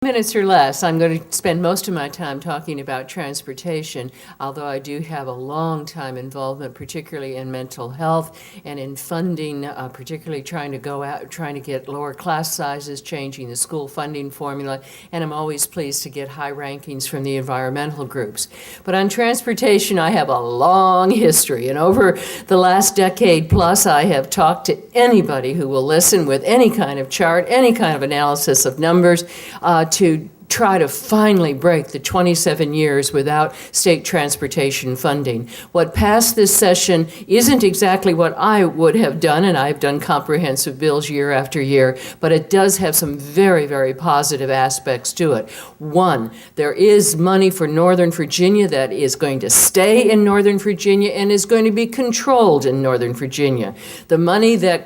Minutes or less. I'm going to spend most of my time talking about transportation, although I do have a long time involvement, particularly in mental health and in funding, particularly trying to get lower class sizes, changing the school funding formula, and I'm always pleased to get high rankings from the environmental groups. But on transportation, I have a long history, and over the last decade plus, I have talked to anybody who will listen with any kind of chart, any kind of analysis of numbers, to try to finally break the 27 years without state transportation funding. What passed this session isn't exactly what I would have done, and I've done comprehensive bills year after year, but it does have some very, very positive aspects to it. One, there is money for Northern Virginia that is going to stay in Northern Virginia and is going to be controlled in Northern Virginia. The money that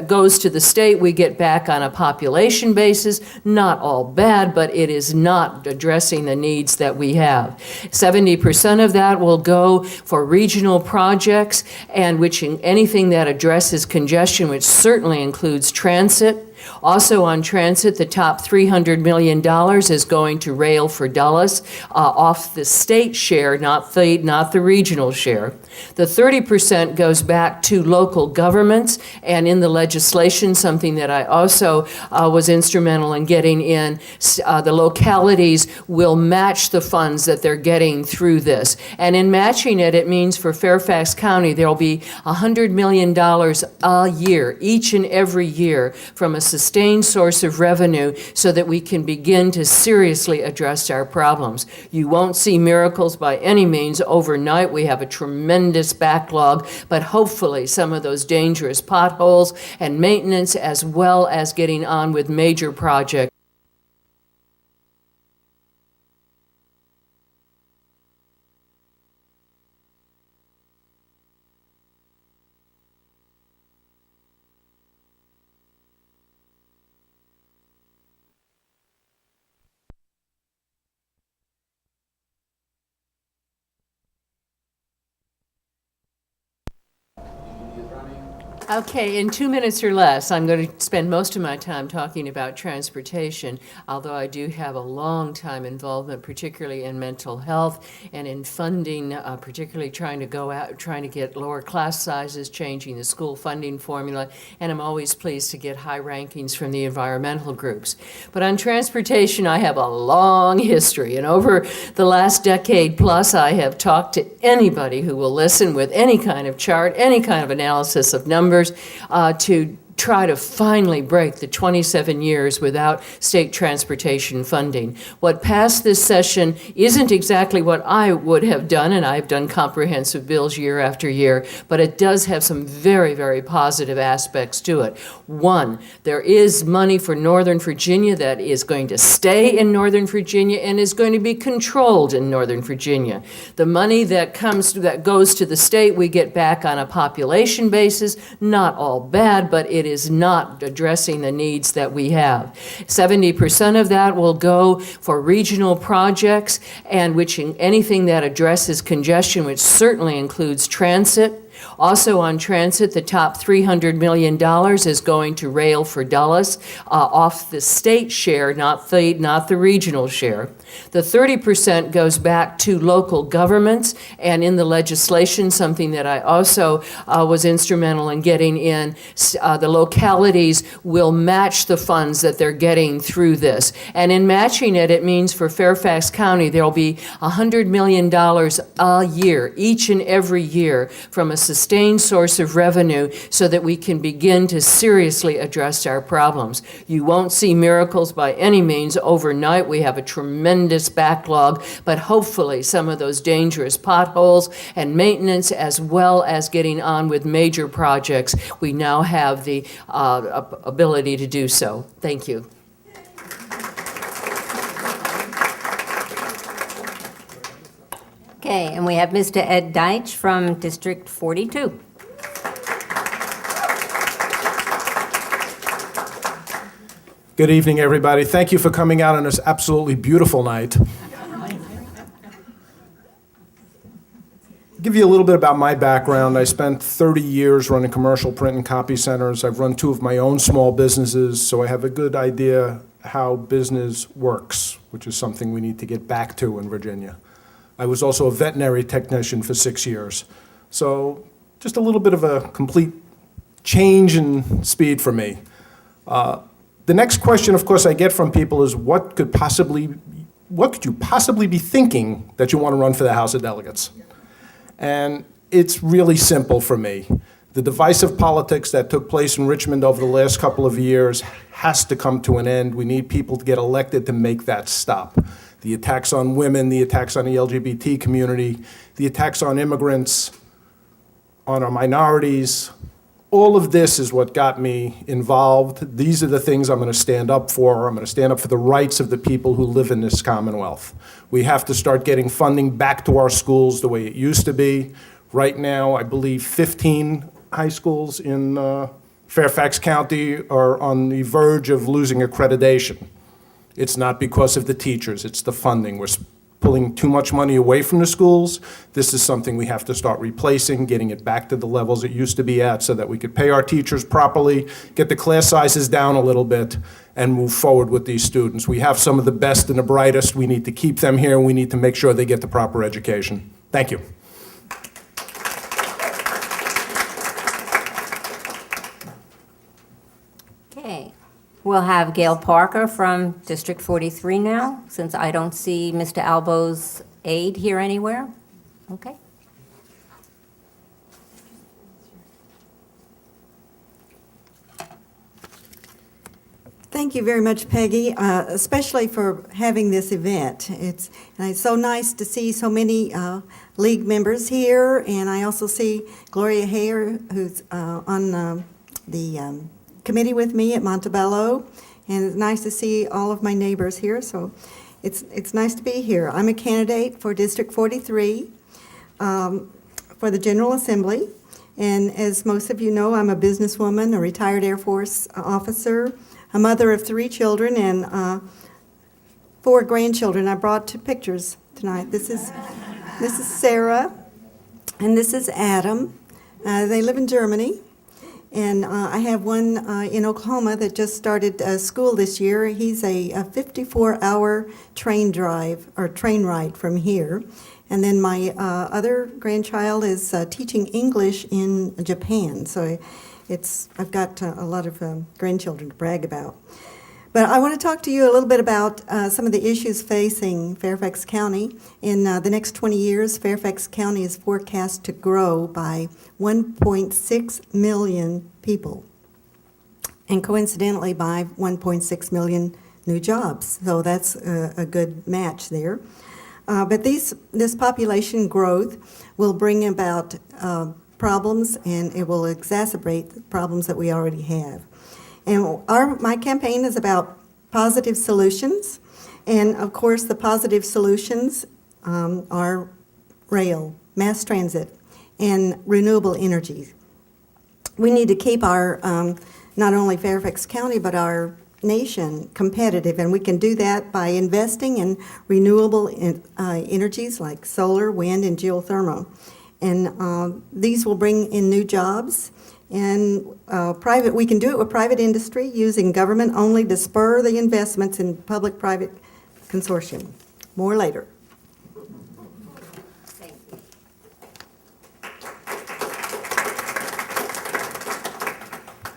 goes to the state, we get back on a population basis, not all bad, but it is not addressing the needs that we have. 70% of that will go for regional projects, and anything that addresses congestion, which certainly includes transit. Also on transit, the top $300 million is going to Rail for Dulles, off the state share, not the regional share. The 30% goes back to local governments, and in the legislation, something that I also was instrumental in getting in, the localities will match the funds that they're getting through this. And in matching it, it means for Fairfax County, there'll be $100 million a year, each and every year, from a sustained source of revenue so that we can begin to seriously address our problems. You won't see miracles by any means overnight. We have a tremendous backlog, but hopefully some of those dangerous potholes and maintenance, as well as getting on with major projects. Okay, in 2 minutes or less, I'm going to spend most of my time talking about transportation, although I do have a long time involvement, particularly in mental health and in funding, particularly trying to get lower class sizes, changing the school funding formula, and I'm always pleased to get high rankings from the environmental groups. But on transportation, I have a long history, and over the last decade plus, I have talked to anybody who will listen with any kind of chart, any kind of analysis of numbers, to try to finally break the 27 years without state transportation funding. What passed this session isn't exactly what I would have done, and I've done comprehensive bills year after year, but it does have some very, very positive aspects to it. One, there is money for Northern Virginia that is going to stay in Northern Virginia and is going to be controlled in Northern Virginia. The money that goes to the state, we get back on a population basis, not all bad, but it is not addressing the needs that we have. 70% of that will go for regional projects, and anything that addresses congestion, which certainly includes transit. Also on transit, the top $300 million is going to Rail for Dulles, off the state share, not the regional share. The 30% goes back to local governments, and in the legislation, something that I also was instrumental in getting in, the localities will match the funds that they're getting through this. And in matching it, it means for Fairfax County, there'll be $100 million a year, each and every year, from a sustained source of revenue so that we can begin to seriously address our problems. You won't see miracles by any means overnight. We have a tremendous backlog, but hopefully some of those dangerous potholes and maintenance, as well as getting on with major projects, we now have the ability to do so. Thank you. Okay, and we have Mr. Ed Deitch from District 42. Good evening, everybody. Thank you for coming out on this absolutely beautiful night. Give you a little bit about my background. I spent 30 years running commercial print and copy centers. I've run 2 of my own small businesses, so I have a good idea how business works, which is something we need to get back to in Virginia. I was also a veterinary technician for 6 years. So just a little bit of a complete change in speed for me. The next question, of course, I get from people is what could you possibly be thinking that you want to run for the House of Delegates? And it's really simple for me. The divisive politics that took place in Richmond over the last couple of years has to come to an end. We need people to get elected to make that stop. The attacks on women, the attacks on the LGBT community, the attacks on immigrants, on our minorities, all of this is what got me involved. These are the things I'm going to stand up for. I'm going to stand up for the rights of the people who live in this Commonwealth. We have to start getting funding back to our schools the way it used to be. Right now, I believe 15 high schools in Fairfax County are on the verge of losing accreditation. It's not because of the teachers, it's the funding. We're pulling too much money away from the schools. This is something we have to start replacing, getting it back to the levels it used to be at so that we could pay our teachers properly, get the class sizes down a little bit, and move forward with these students. We have some of the best and the brightest. We need to keep them here, and we need to make sure they get the proper education. Thank you. Okay. We'll have Gail Parker from District 43 now, since I don't see Mr. Albo's aide here anywhere. Okay. Thank you very much, Peggy, especially for having this event. It's so nice to see so many league members here, and I also see Gloria Hayer, who's on the committee with me at Montebello, and it's nice to see all of my neighbors here, so it's nice to be here. I'm a candidate for District 43 for the General Assembly, and as most of you know, I'm a businesswoman, a retired Air Force officer, a mother of 3 children, and 4 grandchildren. I brought 2 pictures tonight. This is Sarah, and this is Adam. They live in Germany. And I have one in Oklahoma that just started school this year. He's a 54-hour train ride from here. And then my other grandchild is teaching English in Japan. So I've got a lot of grandchildren to brag about. But I want to talk to you a little bit about some of the issues facing Fairfax County. In the next 20 years, Fairfax County is forecast to grow by 1.6 million people, and coincidentally by 1.6 million new jobs. So that's a good match there. But this population growth will bring about problems, and it will exacerbate the problems that we already have. And my campaign is about positive solutions, and of course the positive solutions are rail, mass transit, and renewable energy. We need to keep our, not only Fairfax County, but our nation competitive, and we can do that by investing in renewable energies like solar, wind, and geothermal. And these will bring in new jobs. And we can do it with private industry using government only to spur the investments in public-private consortium. More later.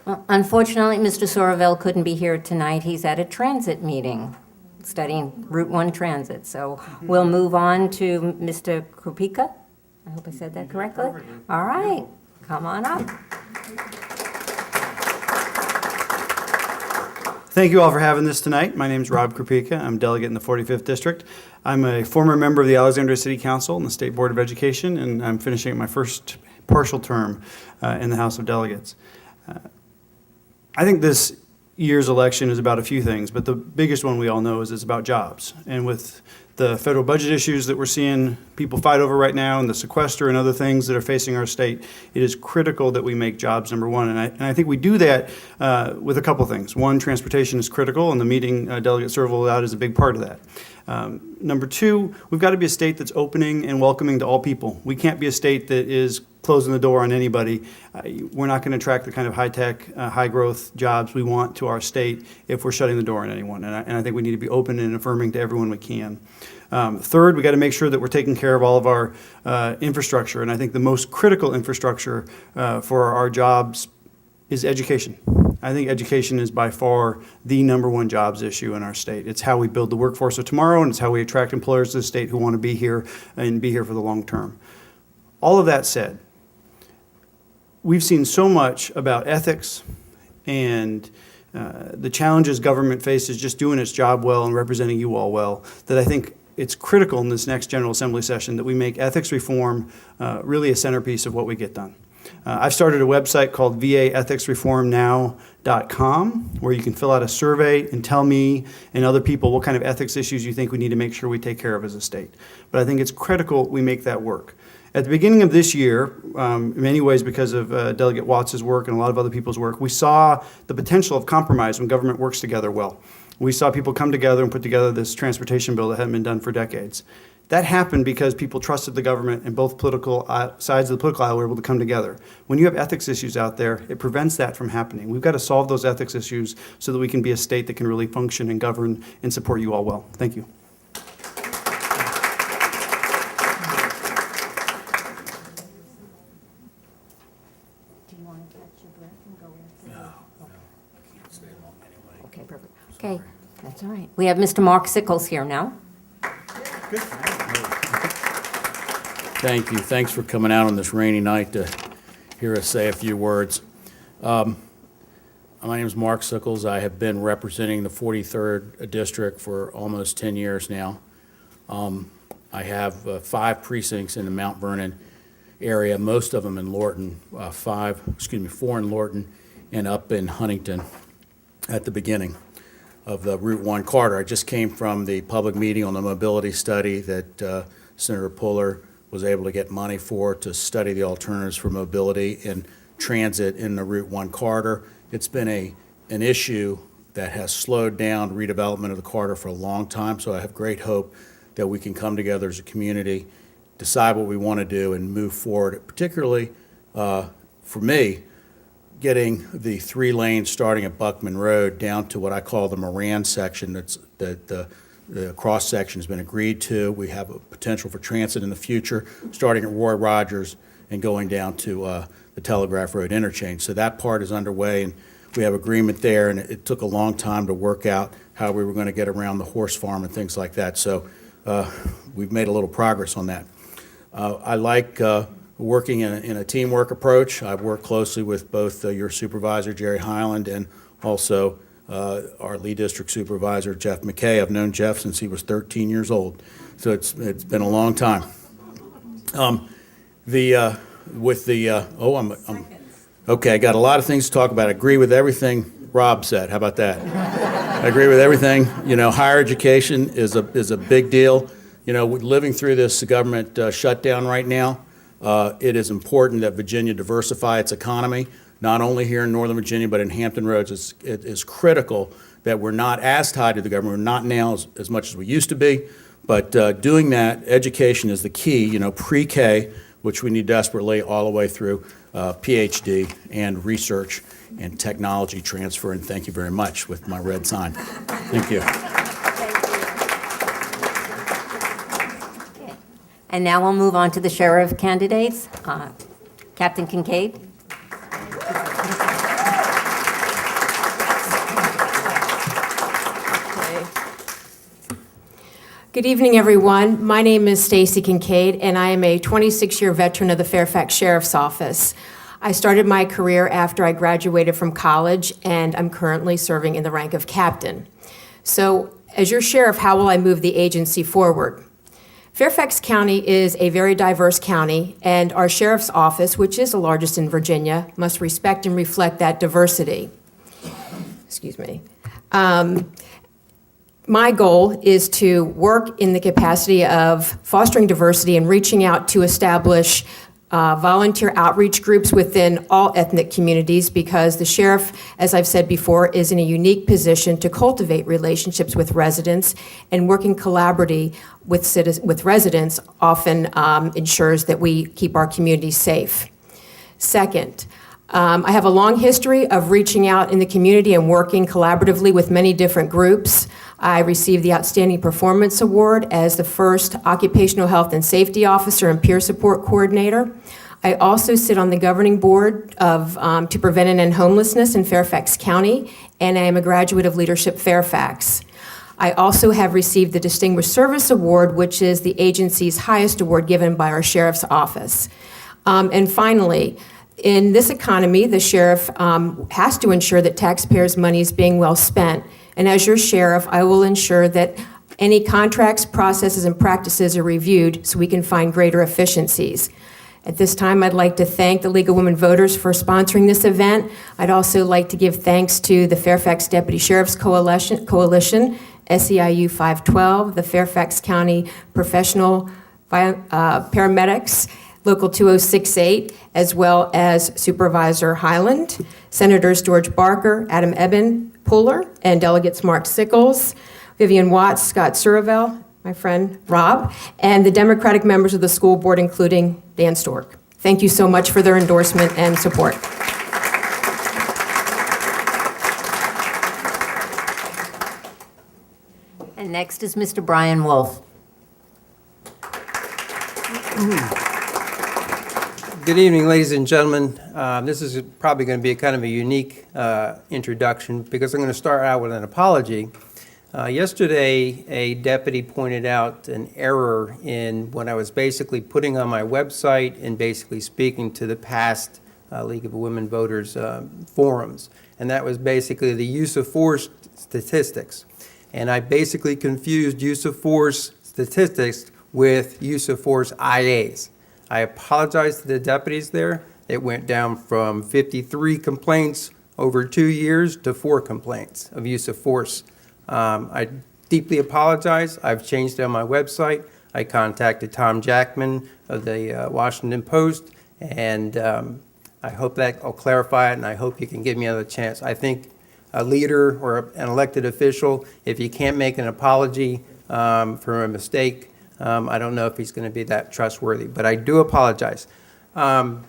Well, unfortunately, Mr. Soravell couldn't be here tonight. He's at a transit meeting, studying Route 1 transit. So we'll move on to Mr. Krupika. I hope I said that correctly. All right, come on up. Thank you all for having this tonight. My name is Rob Krupika. I'm delegate in the 45th District. I'm a former member of the Alexandria City Council and the State Board of Education, and I'm finishing my first partial term in the House of Delegates. I think this year's election is about a few things, but the biggest one we all know is it's about jobs. And with the federal budget issues that we're seeing people fight over right now, and the sequester and other things that are facing our state, it is critical that we make jobs number one. And I think we do that with a couple things. One, transportation is critical, and the meeting Delegate Serval out is a big part of that. Number two, we've got to be a state that's opening and welcoming to all people. We can't be a state that is closing the door on anybody. We're not going to attract the kind of high-tech, high-growth jobs we want to our state if we're shutting the door on anyone. And I think we need to be open and affirming to everyone we can. Third, we got to make sure that we're taking care of all of our infrastructure. And I think the most critical infrastructure for our jobs is education. I think education is by far the number one jobs issue in our state. It's how we build the workforce of tomorrow, and it's how we attract employers to the state who want to be here and be here for the long term. All of that said, we've seen so much about ethics and the challenges government faces just doing its job well and representing you all well, that I think it's critical in this next General Assembly session that we make ethics reform really a centerpiece of what we get done. I've started a website called vaethicsreformnow.com where you can fill out a survey and tell me and other people what kind of ethics issues you think we need to make sure we take care of as a state. But I think it's critical we make that work. At the beginning of this year, in many ways because of Delegate Watts' work and a lot of other people's work, we saw the potential of compromise when government works together well. We saw people come together and put together this transportation bill that hadn't been done for decades. That happened because people trusted the government and both political sides of the political aisle were able to come together. When you have ethics issues out there, it prevents that from happening. We've got to solve those ethics issues so that we can be a state that can really function and govern and support you all well. Thank you. Do you want to catch your breath and go in? No, I can't stay long anyway. Okay, perfect. Okay, that's all right. We have Mr. Mark Sickles here now. Thank you. Thanks for coming out on this rainy night to hear us say a few words. My name is Mark Sickles. I have been representing the 43rd District for almost 10 years now. I have 5 precincts in the Mount Vernon area, most of them in Lorton, 4 in Lorton and up in Huntington at the beginning of the Route 1 corridor. I just came from the public meeting on the mobility study that Senator Puller was able to get money for to study the alternatives for mobility and transit in the Route 1 corridor. It's been an issue that has slowed down redevelopment of the corridor for a long time, so I have great hope that we can come together as a community, decide what we want to do, and move forward, particularly for me, getting the 3 lanes starting at Buckman Road down to what I call the Moran section that the cross-section has been agreed to. We have a potential for transit in the future, starting at Roy Rogers and going down to the Telegraph Road interchange. So that part is underway, and we have agreement there, and it took a long time to work out how we were going to get around the horse farm and things like that. So we've made a little progress on that. I like working in a teamwork approach. I've worked closely with both your supervisor, Jerry Highland, and also our lead district supervisor, Jeff McKay. I've known Jeff since he was 13 years old, so it's been a long time. Okay, I got a lot of things to talk about. I agree with everything Rob said. How about that? I agree with everything. You know, higher education is a big deal. You know, living through this government shutdown right now, it is important that Virginia diversify its economy, not only here in Northern Virginia, but in Hampton Roads. It is critical that we're not as tied to the government. We're not now as much as we used to be, but doing that, education is the key, you know, pre-K, which we need desperately, all the way through PhD and research and technology transfer. And thank you very much with my red sign. Thank you. And now we'll move on to the sheriff candidates. Captain Kincaid. Good evening, everyone. My name is Stacy Kincaid, and I am a 26-year veteran of the Fairfax Sheriff's Office. I started my career after I graduated from college, and I'm currently serving in the rank of captain. So, as your sheriff, how will I move the agency forward? Fairfax County is a very diverse county, and our sheriff's office, which is the largest in Virginia, must respect and reflect that diversity. Excuse me. My goal is to work in the capacity of fostering diversity and reaching out to establish volunteer outreach groups within all ethnic communities, because the sheriff, as I've said before, is in a unique position to cultivate relationships with residents, and working collaboratively with residents often ensures that we keep our communities safe. Second, I have a long history of reaching out in the community and working collaboratively with many different groups. I received the Outstanding Performance Award as the first Occupational Health and Safety Officer and Peer Support Coordinator. I also sit on the governing board of to prevent and end homelessness in Fairfax County, and I am a graduate of Leadership Fairfax. I also have received the Distinguished Service Award, which is the agency's highest award given by our sheriff's office. And finally, in this economy, the sheriff has to ensure that taxpayers' money is being well spent. And as your sheriff, I will ensure that any contracts, processes, and practices are reviewed so we can find greater efficiencies. At this time, I'd like to thank the League of Women Voters for sponsoring this event. I'd also like to give thanks to the Fairfax Deputy Sheriff's Coalition, SEIU 512, the Fairfax County Professional Paramedics, Local 2068, as well as Supervisor Highland, Senators George Barker, Adam Eben Puller, and Delegates Mark Sickles, Vivian Watts, Scott Suravel, my friend Rob, and the Democratic members of the school board, including Dan Stork. Thank you so much for their endorsement and support. And next is Mr. Brian Wolf. Good evening, ladies and gentlemen. This is probably going to be a kind of a unique introduction because I'm going to start out with an apology. Yesterday, a deputy pointed out an error in when I was basically putting on my website and basically speaking to the past League of Women Voters forums, and that was basically the use of force statistics. And I basically confused use of force statistics with use of force IAs. I apologize to the deputies there. It went down from 53 complaints over 2 years to 4 complaints of use of force. I deeply apologize. I've changed it on my website. I contacted Tom Jackman of the Washington Post, and I hope that will clarify it, and I hope you can give me another chance. I think a leader or an elected official, if you can't make an apology for a mistake, I don't know if he's going to be that trustworthy, but I do apologize. Over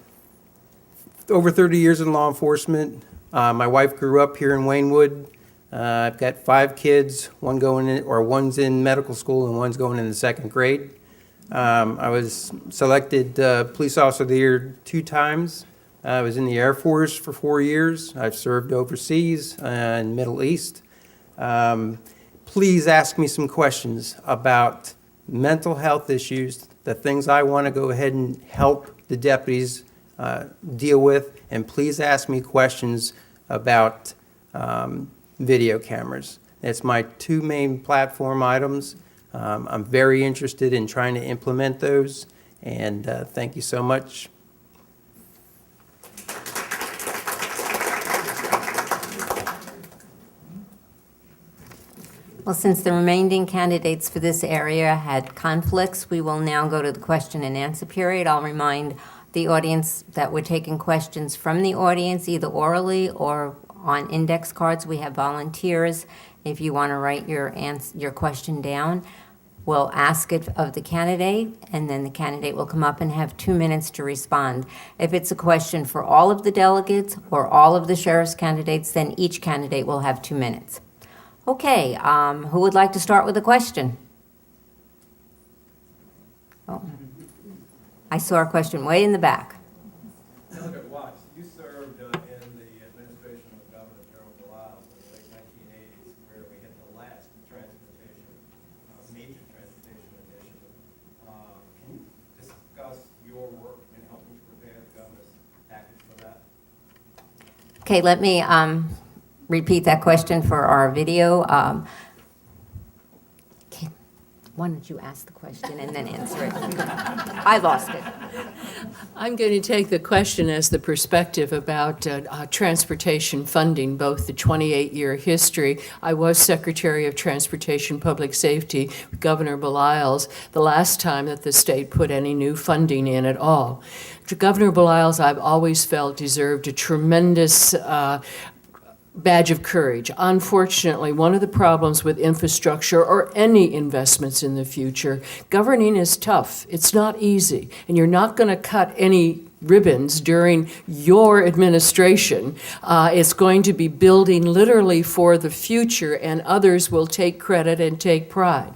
30 years in law enforcement. My wife grew up here in Waynewood. I've got 5 kids, one's in medical school and one's going in the 2nd grade. I was selected Police Officer of the Year 2 times. I was in the Air Force for 4 years. I've served overseas in Middle East. Please ask me some questions about mental health issues, the things I want to go ahead and help the deputies deal with, and please ask me questions about video cameras. It's my 2 main platform items. I'm very interested in trying to implement those, and thank you so much. Well, since the remaining candidates for this area had conflicts, we will now go to the question and answer period. I'll remind the audience that we're taking questions from the audience, either orally or on index cards. We have volunteers. If you want to write your question down, we'll ask it of the candidate, and then the candidate will come up and have 2 minutes to respond. If it's a question for all of the delegates or all of the sheriff's candidates, then each candidate will have 2 minutes. Okay, who would like to start with a question? Oh, I saw a question way in the back. Delegate Watts, you served in the administration of Governor Gerald Belial in the late 1980s, where we had the last major transportation initiative. Can you discuss your work in helping to prepare the governor's package for that? Okay, let me repeat that question for our video. Why don't you ask the question and then answer it? I lost it. I'm going to take the question as the perspective about transportation funding, both the 28-year history. I was Secretary of Transportation Public Safety, Governor Belial's, the last time that the state put any new funding in at all. Governor Belial's, I've always felt, deserved a tremendous badge of courage. Unfortunately, one of the problems with infrastructure or any investments in the future, governing is tough. It's not easy, and you're not going to cut any ribbons during your administration. It's going to be building literally for the future, and others will take credit and take pride.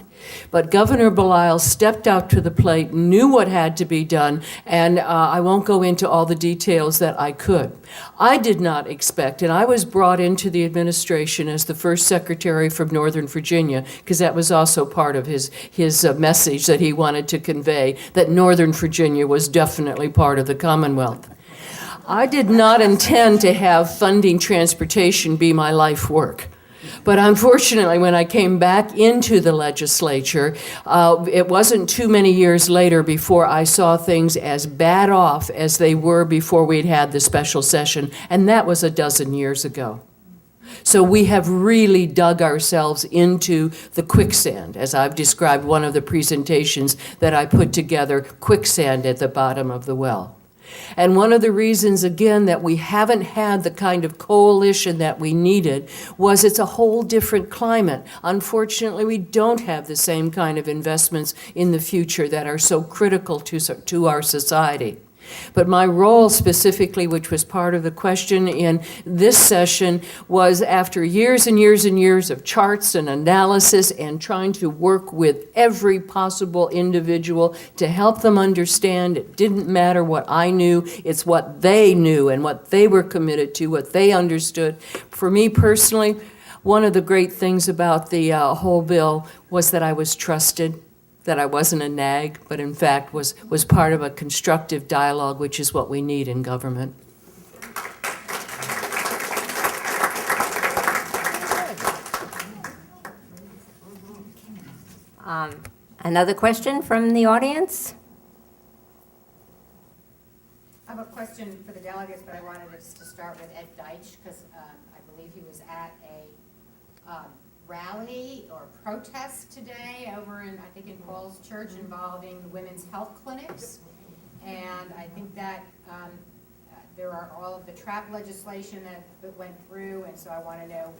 But Governor Belial stepped out to the plate, knew what had to be done, and I won't go into all the details that I could. I did not expect, and I was brought into the administration as the first secretary from Northern Virginia, because that was also part of his message that he wanted to convey, that Northern Virginia was definitely part of the Commonwealth. I did not intend to have funding transportation be my life work. But unfortunately, when I came back into the legislature, it wasn't too many years later before I saw things as bad off as they were before we'd had the special session, and that was a dozen years ago. So we have really dug ourselves into the quicksand, as I've described one of the presentations that I put together, quicksand at the bottom of the well. And one of the reasons, again, that we haven't had the kind of coalition that we needed was it's a whole different climate. Unfortunately, we don't have the same kind of investments in the future that are so critical to our society. But my role specifically, which was part of the question in this session, was after years and years and years of charts and analysis and trying to work with every possible individual to help them understand it didn't matter what I knew, it's what they knew and what they were committed to, what they understood. For me personally, one of the great things about the whole bill was that I was trusted, that I wasn't a nag, but in fact was part of a constructive dialogue, which is what we need in government. Another question from the audience? I have a question for the delegates, but I wanted us to start with Ed Deitch, because I believe he was at a rally or protest today over in, I think in Falls Church, involving the women's health clinics. And I think that there are all of the TRAP legislation that went through, and so I want to know,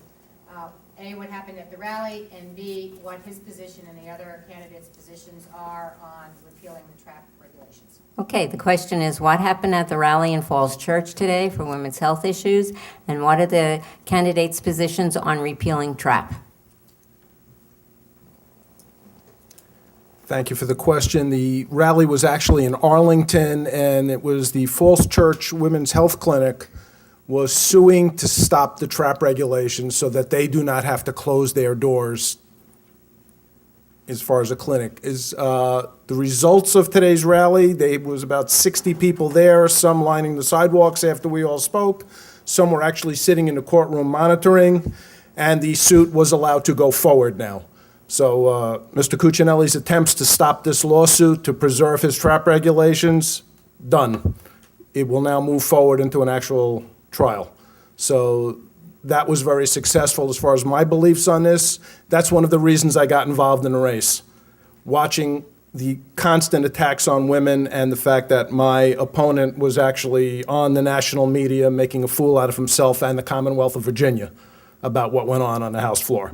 A, what happened at the rally, and B, what his position and the other candidates' positions are on repealing the TRAP regulations. Okay, the question is, what happened at the rally in Falls Church today for women's health issues, and what are the candidates' positions on repealing TRAP? Thank you for the question. The rally was actually in Arlington, and it was the Falls Church Women's Health Clinic was suing to stop the TRAP regulations so that they do not have to close their doors as far as a clinic. The results of today's rally, there was about 60 people there, some lining the sidewalks after we all spoke, some were actually sitting in the courtroom monitoring, and the suit was allowed to go forward now. So Mr. Cuccinelli's attempts to stop this lawsuit to preserve his TRAP regulations, done. It will now move forward into an actual trial. So that was very successful as far as my beliefs on this. That's one of the reasons I got involved in the race. Watching the constant attacks on women and the fact that my opponent was actually on the national media making a fool out of himself and the Commonwealth of Virginia about what went on the House floor.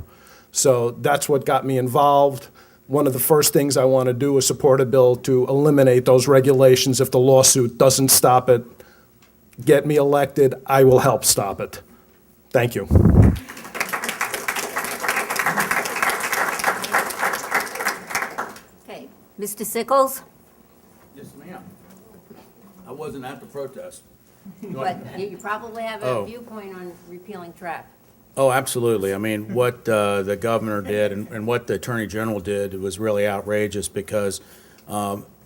So that's what got me involved. One of the first things I want to do is support a bill to eliminate those regulations if the lawsuit doesn't stop it. Get me elected, I will help stop it. Thank you. Okay, Mr. Sickles, Yes, ma'am. I wasn't at the protest. but you probably have a Oh. viewpoint on repealing TRAP. Oh, absolutely. I mean, what the governor did and what the attorney general did was really outrageous because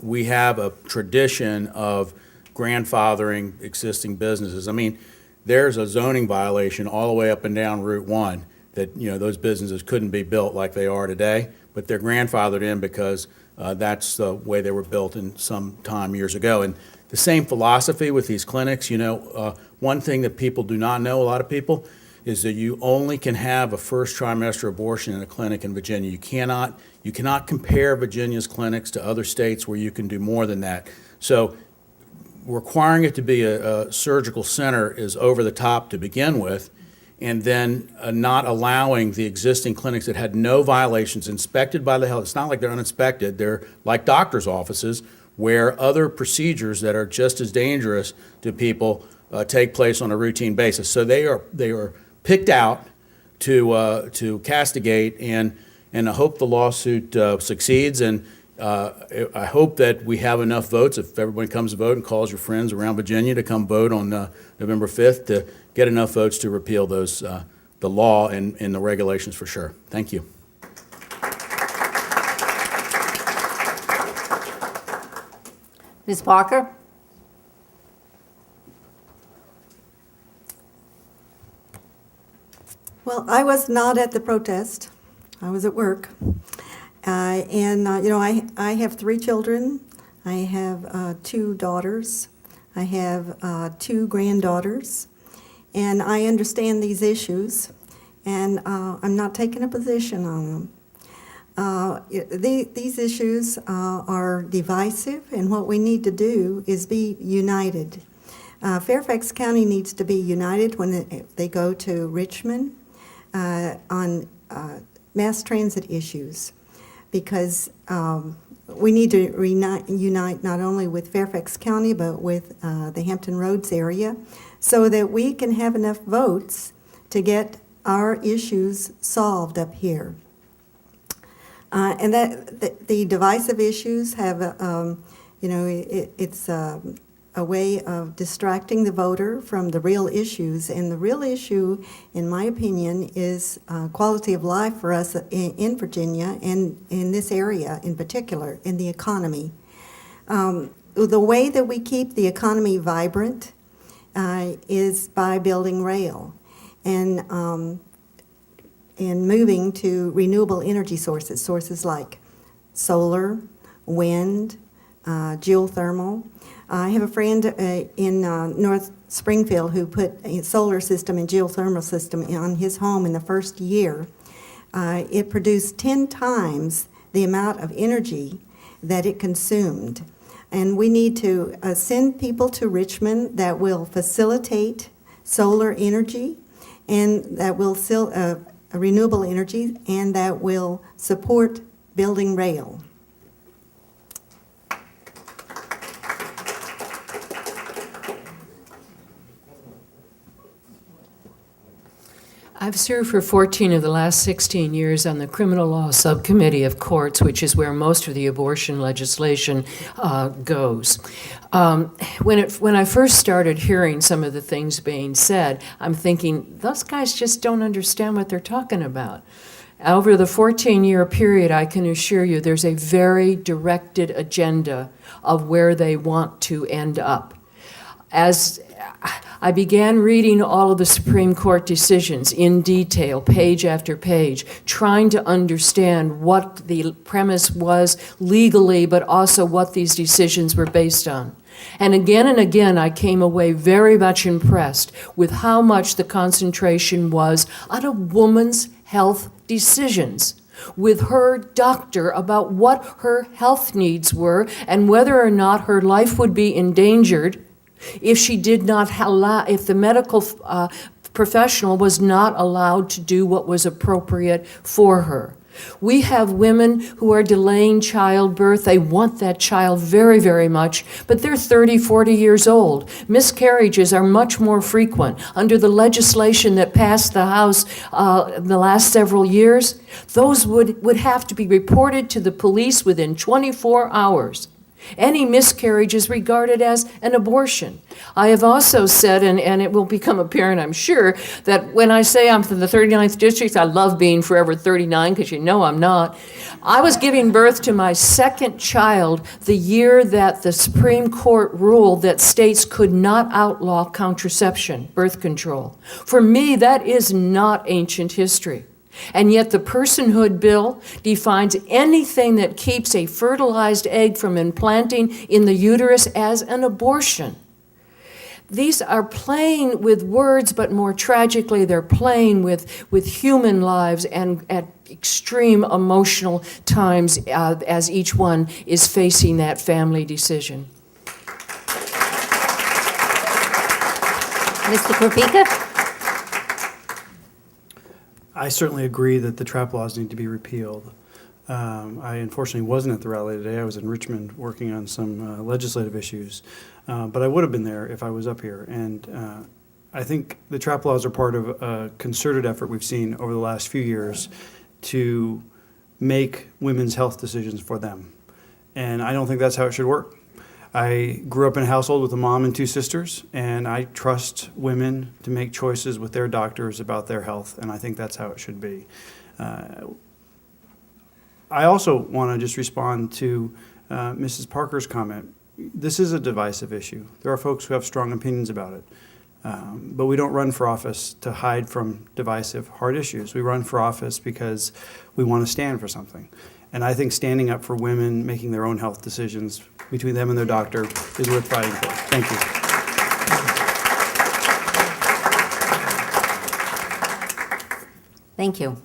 we have a tradition of grandfathering existing businesses. I mean, there's a zoning violation all the way up and down Route 1 that, you know, those businesses couldn't be built like they are today, but they're grandfathered in because that's the way they were built in some time years ago. And the same philosophy with these clinics, you know, one thing that people do not know, a lot of people, is that you only can have a first trimester abortion in a clinic in Virginia. You cannot compare Virginia's clinics to other states where you can do more than that. So requiring it to be a surgical center is over the top to begin with, and then not allowing the existing clinics that had no violations inspected by the health. It's not like they're uninspected. They're like doctor's offices where other procedures that are just as dangerous to people take place on a routine basis. So they are picked out to castigate, and I hope the lawsuit succeeds, and I hope that we have enough votes, if everybody comes to vote and calls your friends around Virginia to come vote on November 5th, to get enough votes to repeal those, the law and the regulations for sure. Thank you. Ms. Parker? Well, I was not at the protest. I was at work. I have 3 children. I have 2 daughters. I have 2 granddaughters. And I understand these issues, and I'm not taking a position on them. These issues are divisive, and what we need to do is be united. Fairfax County needs to be united when they go to Richmond on mass transit issues, because we need to unite not only with Fairfax County but with the Hampton Roads area, so that we can have enough votes to get our issues solved up here. And that the divisive issues have, it's a way of distracting the voter from the real issues. And the real issue, in my opinion, is quality of life for us in Virginia and in this area in particular, in the economy. The way that we keep the economy vibrant is by building rail and moving to renewable energy sources like solar, wind, geothermal. I have a friend in North Springfield who put a solar system and geothermal system on his home in the first year. It produced 10 times the amount of energy that it consumed. And we need to send people to Richmond that will facilitate solar energy and that will renewable energy, and that will support building rail. I've served for 14 of the last 16 years on the Criminal Law Subcommittee of Courts, which is where most of the abortion legislation goes. When I first started hearing some of the things being said, I'm thinking, those guys just don't understand what they're talking about. Over the 14-year period, I can assure you there's a very directed agenda of where they want to end up. As I began reading all of the Supreme Court decisions in detail, page after page, trying to understand what the premise was legally, but also what these decisions were based on. And again, I came away very much impressed with how much the concentration was on a woman's health decisions, with her doctor about what her health needs were and whether or not her life would be endangered if she did not allow, if the medical professional was not allowed to do what was appropriate for her. We have women who are delaying childbirth. They want that child very, very much, but they're 30, 40 years old. Miscarriages are much more frequent. Under the legislation that passed the House in the last several years, those would have to be reported to the police within 24 hours. Any miscarriage is regarded as an abortion. I have also said, and it will become apparent, I'm sure, that when I say I'm from the 39th District, I love being forever 39, because you know I'm not. I was giving birth to my second child the year that the Supreme Court ruled that states could not outlaw contraception, birth control. For me, that is not ancient history. And yet the Personhood Bill defines anything that keeps a fertilized egg from implanting in the uterus as an abortion. These are playing with words, but more tragically, they're playing with human lives and at extreme emotional times as each one is facing that family decision. Mr. Kropika? I certainly agree that the trap laws need to be repealed. I unfortunately wasn't at the rally today. I was in Richmond working on some legislative issues, but I would have been there if I was up here. And I think the trap laws are part of a concerted effort we've seen over the last few years to make women's health decisions for them. And I don't think that's how it should work. I grew up in a household with a mom and 2 sisters, and I trust women to make choices with their doctors about their health, and I think that's how it should be. I also want to just respond to Mrs. Parker's comment. This is a divisive issue. There are folks who have strong opinions about it, but we don't run for office to hide from divisive, hard issues. We run for office because we want to stand for something. And I think standing up for women making their own health decisions between them and their doctor is worth fighting for. Thank you. Thank you.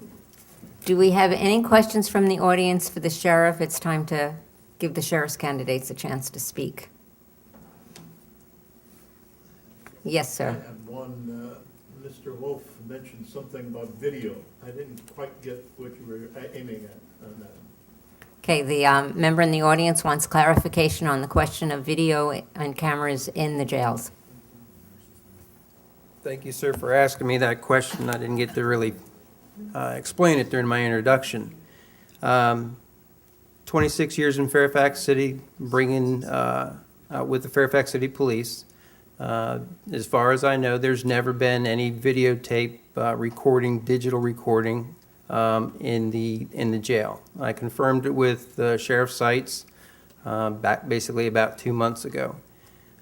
Do we have any questions from the audience for the sheriff? It's time to give the sheriff's candidates a chance to speak. Yes, I sir. have one. Mr. Wolf mentioned something about video. I didn't quite get what you were aiming at on that. Okay, the member in the audience wants clarification on the question of video and cameras in the jails. Thank you, sir, for asking me that question. I didn't get to really explain it during my introduction. 26 years in Fairfax City, bringing with the Fairfax City Police. As far as I know, there's never been any videotape recording, digital recording in the jail. I confirmed it with Sheriff Seitz back basically about 2 months ago.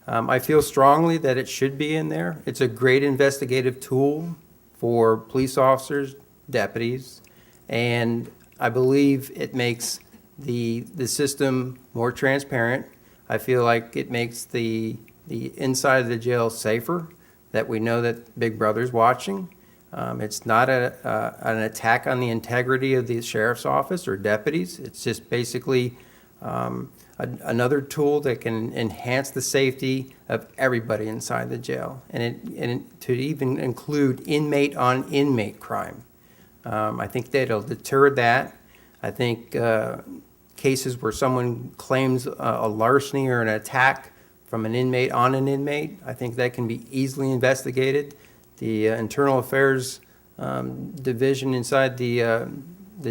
I feel strongly that it should be in there. It's a great investigative tool for police officers, deputies, and I believe it makes the system more transparent. I feel like it makes the inside of the jail safer, that we know that Big Brother's watching. It's not an attack on the integrity of the sheriff's office or deputies. It's just basically another tool that can enhance the safety of everybody inside the jail, and to even include inmate-on-inmate crime. I think that'll deter that. I think cases where someone claims a larceny or an attack from an inmate on an inmate, I think that can be easily investigated. The Internal Affairs Division inside the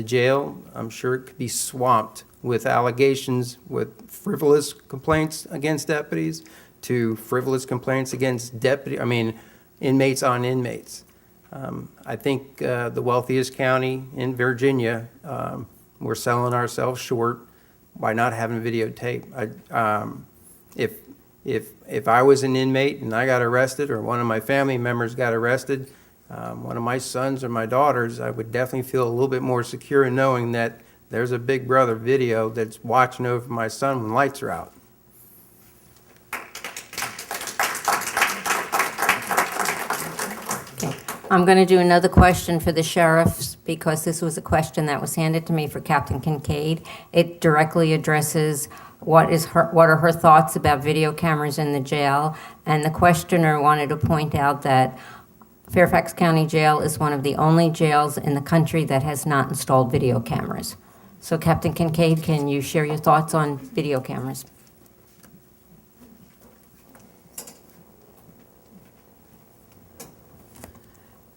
jail, I'm sure it could be swamped with allegations with frivolous complaints against deputies to frivolous complaints against inmates on inmates. I think the wealthiest county in Virginia, we're selling ourselves short by not having videotape. If I was an inmate and I got arrested, or one of my family members got arrested, one of my sons or my daughters, I would definitely feel a little bit more secure in knowing that there's a Big Brother video that's watching over my son when lights are out. Okay. I'm going to do another question for the sheriffs, because this was a question that was handed to me for Captain Kincaid. It directly addresses what are her thoughts about video cameras in the jail, and the questioner wanted to point out that Fairfax County Jail is one of the only jails in the country that has not installed video cameras. So Captain Kincaid, can you share your thoughts on video cameras?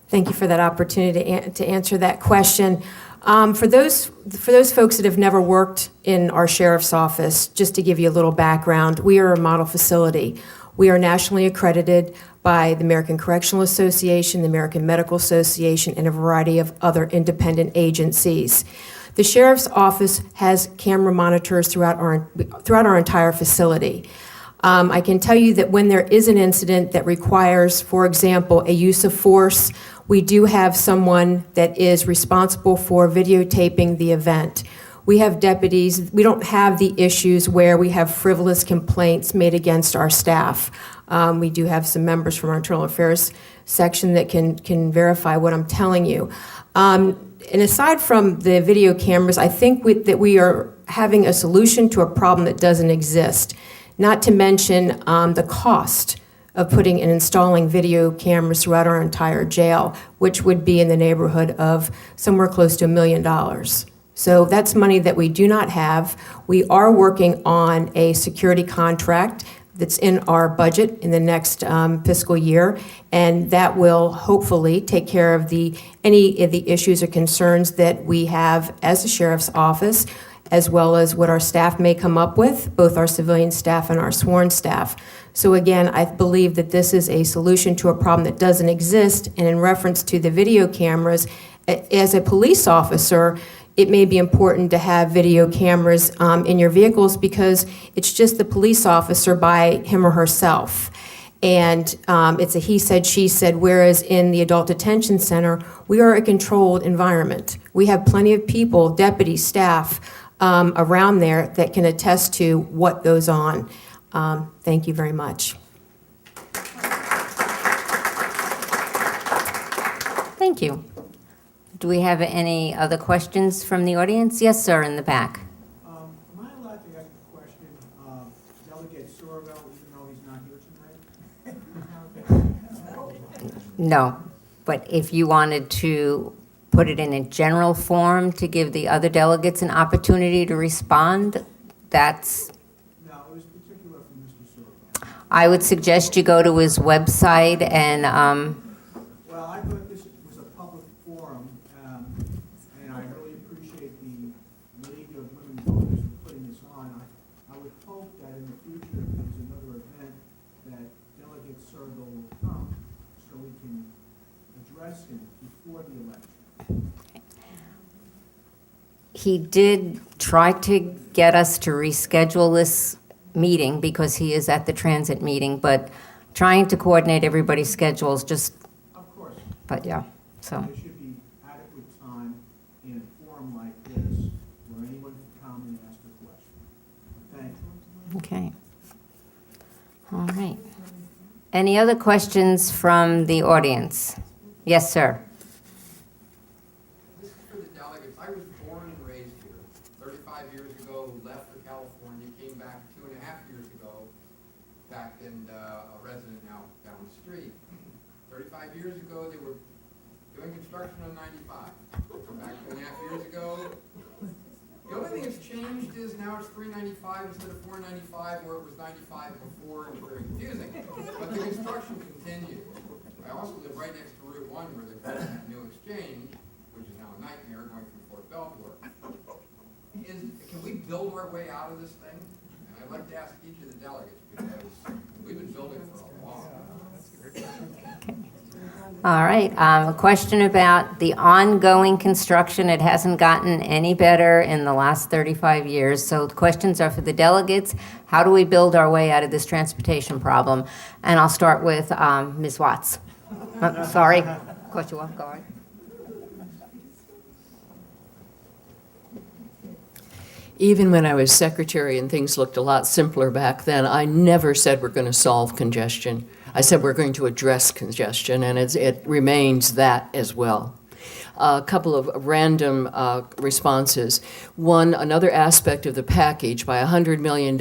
Thank you for that opportunity to answer that question. For those folks that have never worked in our sheriff's office, just to give you a little background, we are a model facility. We are nationally accredited by the American Correctional Association, the American Medical Association, and a variety of other independent agencies. The sheriff's office has camera monitors throughout our entire facility. I can tell you that when there is an incident that requires, for example, a use of force, we do have someone that is responsible for videotaping the event. We have deputies. We don't have the issues where we have frivolous complaints made against our staff. We do have some members from our Internal Affairs section that can verify what I'm telling you. And aside from the video cameras, I think that we are having a solution to a problem that doesn't exist, not to mention the cost of putting and installing video cameras throughout our entire jail, which would be in the neighborhood of somewhere close to $1 million. So that's money that we do not have. We are working on a security contract that's in our budget in the next fiscal year, and that will hopefully take care of any of the issues or concerns that we have as the sheriff's office, as well as what our staff may come up with, both our civilian staff and our sworn staff. So again, I believe that this is a solution to a problem that doesn't exist, and in reference to the video cameras, as a police officer, it may be important to have video cameras in your vehicles because it's just the police officer by him or herself. And it's a he said, she said, whereas in the adult detention center, we are a controlled environment. We have plenty of people, deputies, staff around there that can attest to what goes on. Thank you very much. Thank you. Do we have any other questions from the audience? Yes, sir, in the back. Am I allowed to ask a question, Delegate Sorrell, even though he's not here tonight? No, but if you wanted to put it in a general form to give the other delegates an opportunity to respond, that's, No, it was particular for Mr. Sorrell. I would suggest you go to his website and, Well, I thought this was a public forum, and I really appreciate the League of Women Voters for putting this on. I would hope that in the future, if there's another event, that Delegate Sorrell will come so we can address him before the election. he did try to get us to reschedule this meeting because he is at the transit meeting, but trying to coordinate everybody's schedules just, Of course, but yeah, so. there should be adequate time in a forum like this where anyone can come and ask a question. Thank you. Okay. All right. Any other questions from the audience? Yes, sir. This is for the delegates. I was born and raised here. 35 years ago, left for California, came back 2.5 years ago, back and a resident now down the street. 35 years ago, they were doing construction on 95. Come back 2.5 years ago. The only thing that's changed is now it's 395 instead of 495, where it was 95 before, and it was very confusing. But the construction continues. I also live right next to Route 1, where they built a new exchange, which is now a nightmare going from Fort Belvoir. Can we build our way out of this thing? And I'd like to ask each of the delegates, because we've been building for a long time. All right, a question about the ongoing construction. It hasn't gotten any better in the last 35 years. So the questions are for the delegates. How do we build our way out of this transportation problem? And I'll start with Ms. Watts. Sorry, caught you off guard. Even when I was secretary and things looked a lot simpler back then, I never said we're going to solve congestion. I said we're going to address congestion, and it remains that as well. A couple of random responses. One, another aspect of the package, by $100 million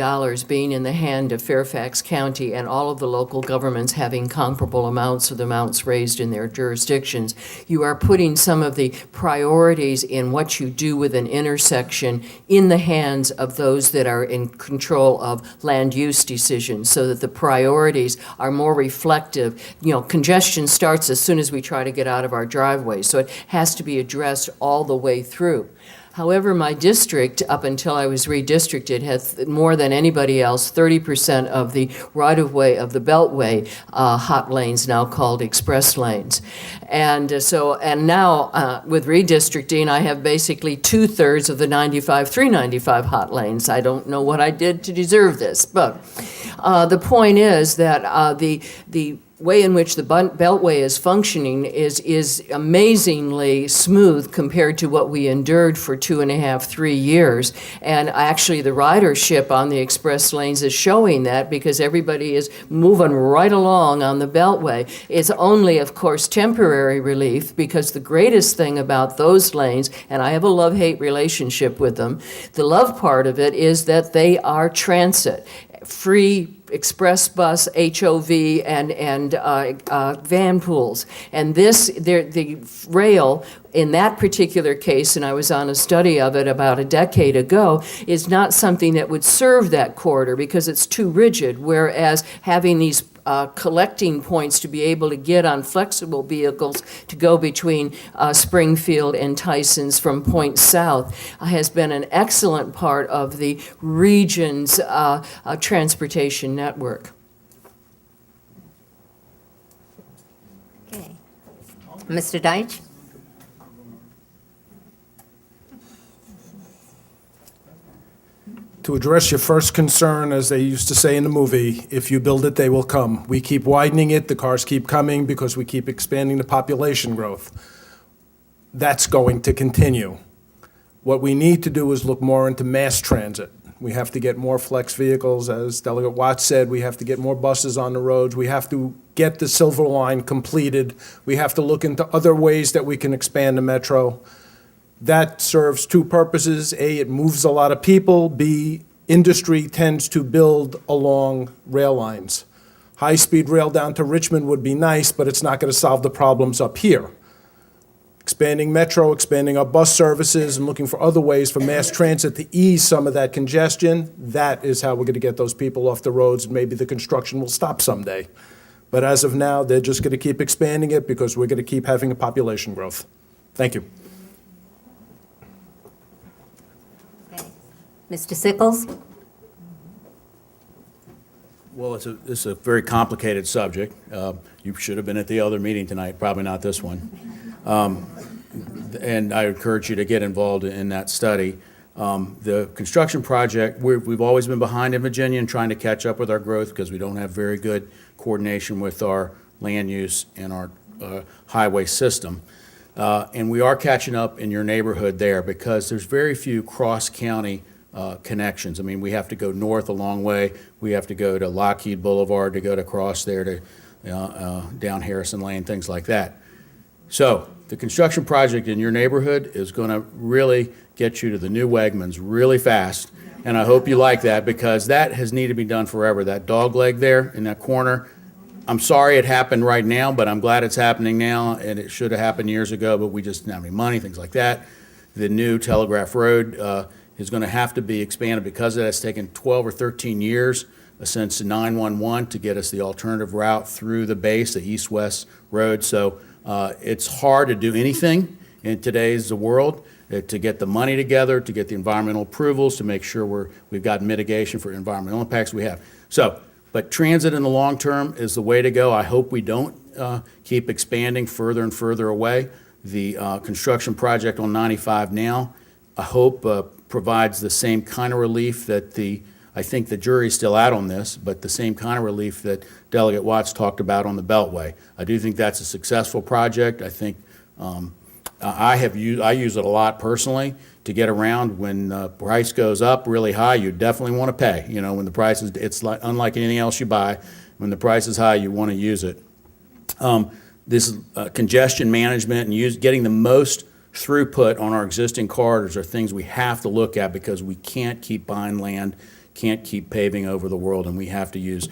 being in the hand of Fairfax County and all of the local governments having comparable amounts of the amounts raised in their jurisdictions, you are putting some of the priorities in what you do with an intersection in the hands of those that are in control of land use decisions, so that the priorities are more reflective. You know, congestion starts as soon as we try to get out of our driveways, so it has to be addressed all the way through. However, my district, up until I was redistricted, has more than anybody else 30% of the right-of-way of the Beltway hot lanes, now called express lanes. And now with redistricting, I have basically 2/3 of the 395 hot lanes. I don't know what I did to deserve this, but the point is that the way in which the Beltway is functioning is amazingly smooth compared to what we endured for 2.5, 3 years. And actually, the ridership on the express lanes is showing that, because everybody is moving right along on the Beltway. It's only, of course, temporary relief, because the greatest thing about those lanes, and I have a love-hate relationship with them, the love part of it is that they are transit. free express bus, HOV, and van pools. And the rail, in that particular case, and I was on a study of it about a decade ago, is not something that would serve that corridor because it's too rigid, whereas having these collecting points to be able to get on flexible vehicles to go between Springfield and Tysons from Point South has been an excellent part of the region's transportation network. Okay. Mr. Deitch? To address your first concern, as they used to say in the movie, if you build it, they will come. We keep widening it, the cars keep coming because we keep expanding the population growth. That's going to continue. What we need to do is look more into mass transit. We have to get more flex vehicles, as Delegate Watts said, we have to get more buses on the roads, we have to get the Silver Line completed, we have to look into other ways that we can expand the metro. That serves two purposes. A, it moves a lot of people. B, industry tends to build along rail lines. High-speed rail down to Richmond would be nice, but it's not going to solve the problems up here. Expanding metro, expanding our bus services, and looking for other ways for mass transit to ease some of that congestion, that is how we're going to get those people off the roads, and maybe the construction will stop someday. But as of now, they're just going to keep expanding it because we're going to keep having a population growth. Thank you. Mr. Sickles? Well, it's a very complicated subject. You should have been at the other meeting tonight, probably not this one. And I encourage you to get involved in that study. The construction project, we've always been behind in Virginia and trying to catch up with our growth because we don't have very good coordination with our land use and our highway system. And we are catching up in your neighborhood there because there's very few cross-county connections. I mean, we have to go north a long way. We have to go to Lockheed Boulevard to go to cross there to down Harrison Lane, things like that. So the construction project in your neighborhood is going to really get you to the new Wegmans really fast. And I hope you like that because that has needed to be done forever. That dog leg there in that corner, I'm sorry it happened right now, but I'm glad it's happening now, and it should have happened years ago, but we just didn't have any money, things like that. The new Telegraph Road is going to have to be expanded because it has taken 12 or 13 years since 911 to get us the alternative route through the base, the east-west road. So it's hard to do anything in today's world to get the money together, to get the environmental approvals, to make sure we've got mitigation for environmental impacts we have. So, but transit in the long term is the way to go. I hope we don't keep expanding further and further away. The construction project on 95 now, I hope provides the same kind of relief that I think the jury's still out on this, but the same kind of relief that Delegate Watts talked about on the Beltway. I do think that's a successful project. I think I use it a lot personally to get around. When price goes up really high, you definitely want to pay. You know, when the price is, it's like, unlike anything else you buy, when the price is high, you want to use it. This congestion management and getting the most throughput on our existing corridors are things we have to look at because we can't keep buying land, can't keep paving over the world, and we have to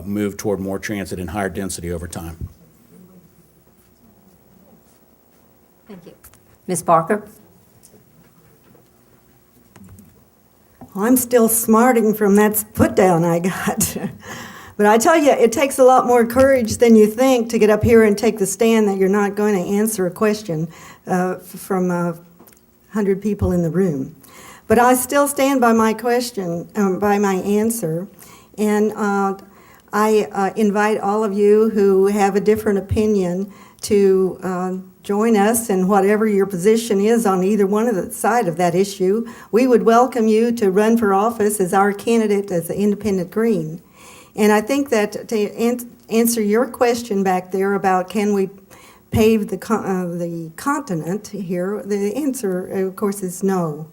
move toward more transit and higher density over time. Thank you. Ms. Barker? Well, I'm still smarting from that put down I got. But I tell you, it takes a lot more courage than you think to get up here and take the stand that you're not going to answer a question from 100 people in the room. But I still stand by my question, by my answer. And I invite all of you who have a different opinion to join us in whatever your position is on either one of the side of that issue. We would welcome you to run for office as our candidate as the Independent Green. And I think that to answer your question back there about can we pave the continent here, the answer, of course, is no.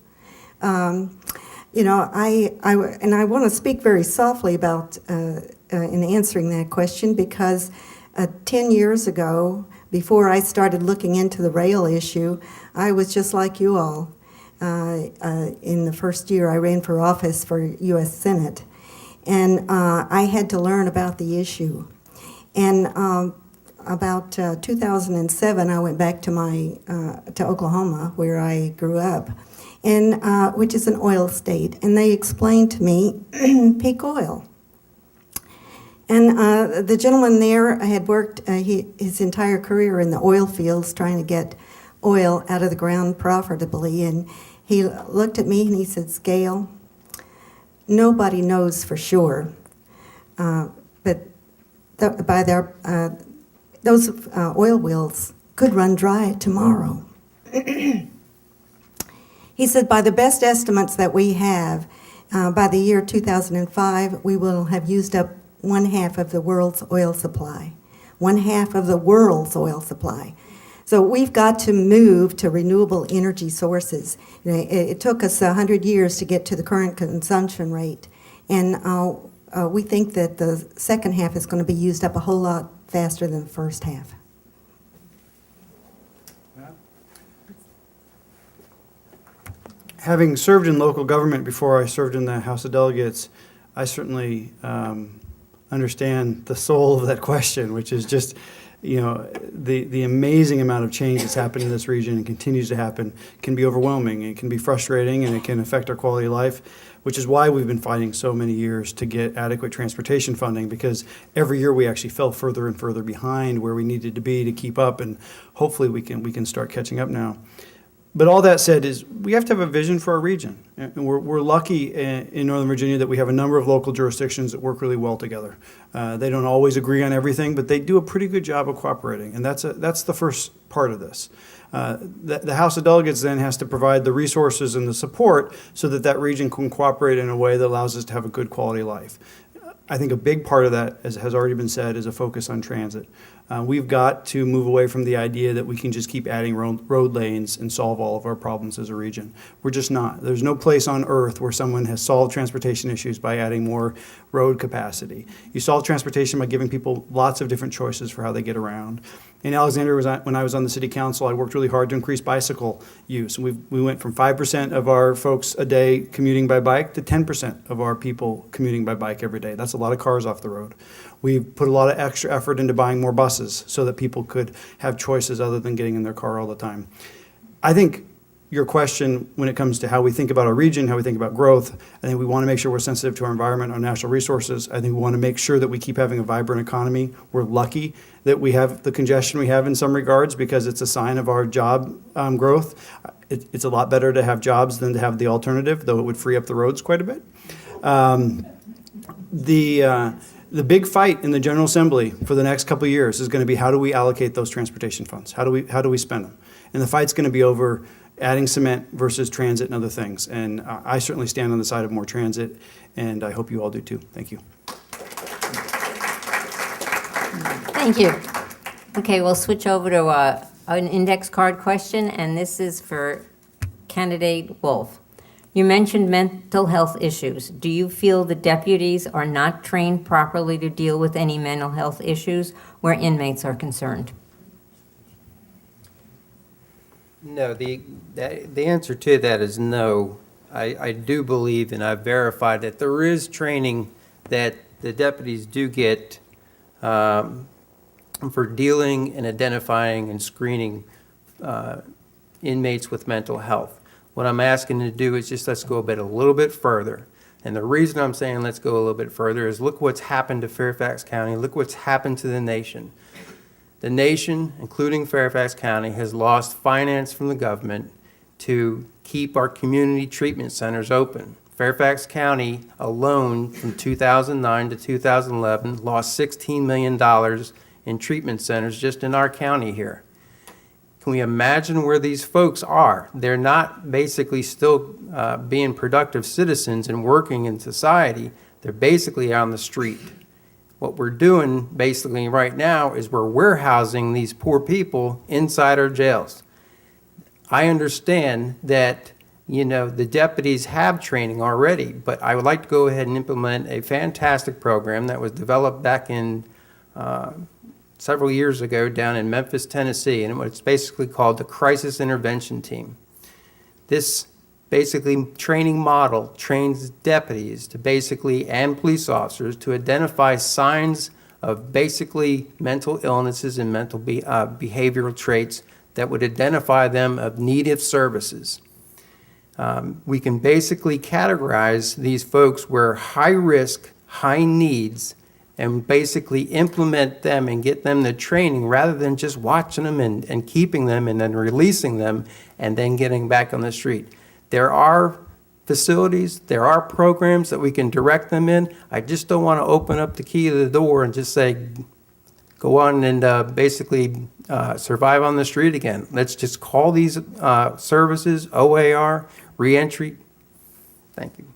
You know, I want to speak very softly about in answering that question because 10 years ago, before I started looking into the rail issue, I was just like you all. In the first year I ran for office for U.S. Senate. and I had to learn about the issue. And about 2007, I went back to to Oklahoma, where I grew up, and which is an oil state, and they explained to me peak oil. And the gentleman there had worked his entire career in the oil fields trying to get oil out of the ground profitably. And he looked at me and he said, "Gail, nobody knows for sure, but those oil wells could run dry tomorrow." He said, "By the best estimates that we have, by the year 2005, we will have used up 1/2 of the world's oil supply. 1/2 of the world's oil supply. So we've got to move to renewable energy sources. You know, it took us 100 years to get to the current consumption rate, and we think that the second half is going to be used up a whole lot faster than the first half." Having served in local government before I served in the House of Delegates, I certainly understand the soul of that question, which is just, you know, the amazing amount of change that's happened in this region and continues to happen can be overwhelming. It can be frustrating, and it can affect our quality of life, which is why we've been fighting so many years to get adequate transportation funding, because every year we actually fell further and further behind where we needed to be to keep up, and hopefully we can start catching up now. But all that said is we have to have a vision for our region. And we're lucky in Northern Virginia that we have a number of local jurisdictions that work really well together. They don't always agree on everything, but they do a pretty good job of cooperating. And that's the first part of this. The House of Delegates then has to provide the resources and the support so that that region can cooperate in a way that allows us to have a good quality of life. I think a big part of that, as has already been said, is a focus on transit. We've got to move away from the idea that we can just keep adding road lanes and solve all of our problems as a region. We're just not. There's no place on earth where someone has solved transportation issues by adding more road capacity. You solve transportation by giving people lots of different choices for how they get around. In Alexandria, when I was on the city council, I worked really hard to increase bicycle use. We went from 5% of our folks a day commuting by bike to 10% of our people commuting by bike every day. That's a lot of cars off the road. We put a lot of extra effort into buying more buses so that people could have choices other than getting in their car all the time. I think your question, when it comes to how we think about our region, how we think about growth, I think we want to make sure we're sensitive to our environment, our natural resources. I think we want to make sure that we keep having a vibrant economy. We're lucky that we have the congestion we have in some regards because it's a sign of our job growth. It's a lot better to have jobs than to have the alternative, though it would free up the roads quite a bit. The big fight in the General Assembly for the next couple of years is going to be how do we allocate those transportation funds? How do we spend them? And the fight's going to be over adding cement versus transit and other things. And I certainly stand on the side of more transit, and I hope you all do too. Thank you. Thank you. Okay, we'll switch over to an index card question, and this is for candidate Wolf. You mentioned mental health issues. Do you feel the deputies are not trained properly to deal with any mental health issues where inmates are concerned? No, the answer to that is no. I do believe, and I've verified that there is training that the deputies do get for dealing and identifying and screening inmates with mental health. What I'm asking to do is just let's go a little bit further. And the reason I'm saying let's go a little bit further is look what's happened to Fairfax County. Look what's happened to the nation. The nation, including Fairfax County, has lost finance from the government to keep our community treatment centers open. Fairfax County alone from 2009 to 2011 lost $16 million in treatment centers just in our county here. Can we imagine where these folks are? They're not basically still being productive citizens and working in society. They're basically on the street. What we're doing basically right now is we're warehousing these poor people inside our jails. I understand that, you know, the deputies have training already, but I would like to go ahead and implement a fantastic program that was developed back in several years ago down in Memphis, Tennessee, and it's basically called the Crisis Intervention Team. This basically training model trains deputies to basically, and police officers, to identify signs of basically mental illnesses and mental behavioral traits that would identify them of need of services. We can basically categorize these folks where high risk, high needs, and basically implement them and get them the training rather than just watching them and keeping them and then releasing them and then getting back on the street. There are facilities, there are programs that we can direct them in. I just don't want to open up the key to the door and just say, go on and basically survive on the street again. Let's just call these services OAR, reentry. Thank you.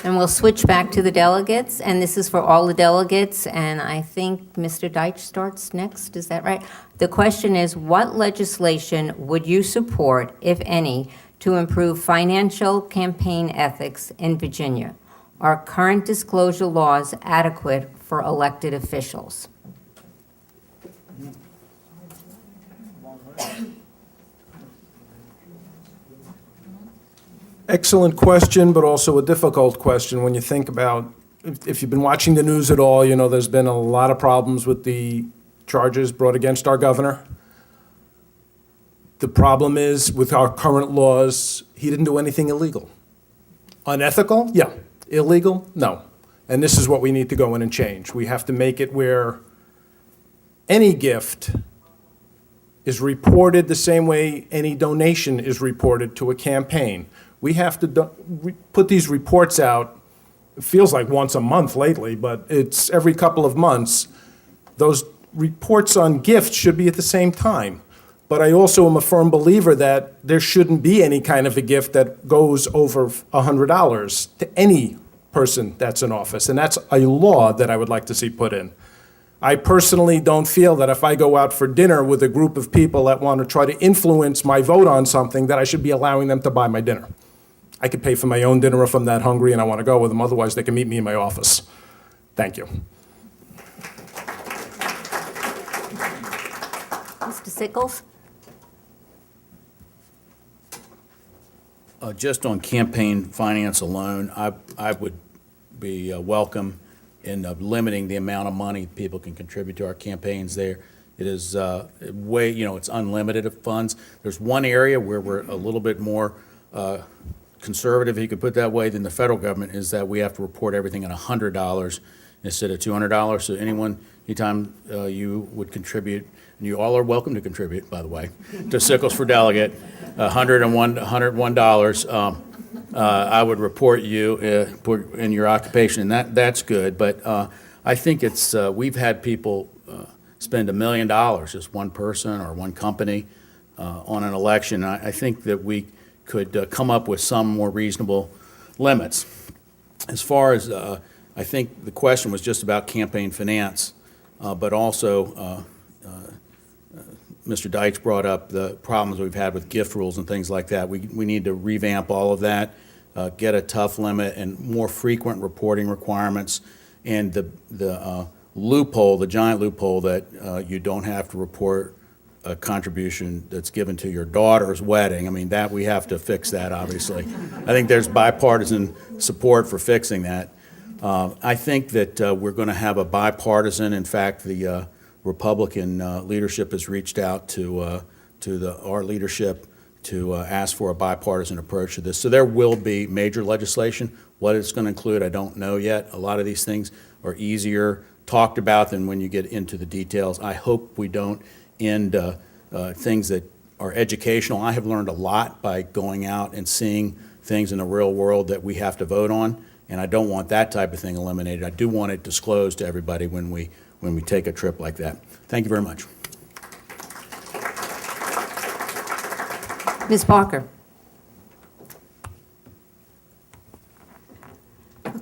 And we'll switch back to the delegates, and this is for all the delegates, and I think Mr. Deitch starts next, is that right? The question is, what legislation would you support, if any, to improve financial campaign ethics in Virginia? Are current disclosure laws adequate for elected officials? Excellent question, but also a difficult question when you think about, if you've been watching the news at all, you know there's been a lot of problems with the charges brought against our governor. The problem is, with our current laws, he didn't do anything illegal. Unethical? Yeah. Illegal? No. And this is what we need to go in and change. We have to make it where any gift is reported the same way any donation is reported to a campaign. We have to put these reports out, it feels like once a month lately, but it's every couple of months. Those reports on gifts should be at the same time. But I also am a firm believer that there shouldn't be any kind of a gift that goes over $100 to any person that's in office. And that's a law that I would like to see put in. I personally don't feel that if I go out for dinner with a group of people that want to try to influence my vote on something, that I should be allowing them to buy my dinner. I could pay for my own dinner if I'm that hungry and I want to go with them. Otherwise, they can meet me in my office. Thank you. Mr. Sickles? Just on campaign finance alone, I would be welcome in limiting the amount of money people can contribute to our campaigns there. It is it's unlimited of funds. There's one area where we're a little bit more conservative, if you could put it that way, than the federal government, is that we have to report everything at $100 instead of $200. So anytime you would contribute, and you all are welcome to contribute, by the way, to Sickles for Delegate, $101. I would report you in your occupation, and that's good. But I think it's we've had people spend $1 million, just one person or one company, on an election. I think that we could come up with some more reasonable limits. As far as I think the question was just about campaign finance, but also Mr. Deitch brought up the problems we've had with gift rules and things like that. We need to revamp all of that, get a tough limit and more frequent reporting requirements, and the loophole, the giant loophole that you don't have to report a contribution that's given to your daughter's wedding. I mean, that we have to fix that, obviously. I think there's bipartisan support for fixing that. I think that we're going to have a bipartisan, in fact, the Republican leadership has reached out to our leadership to ask for a bipartisan approach to this. So there will be major legislation. What it's going to include, I don't know yet. A lot of these things are easier talked about than when you get into the details. I hope we don't end things that are educational. I have learned a lot by going out and seeing things in the real world that we have to vote on, and I don't want that type of thing eliminated. I do want it disclosed to everybody when we take a trip like that. Thank you very much. Ms. Parker?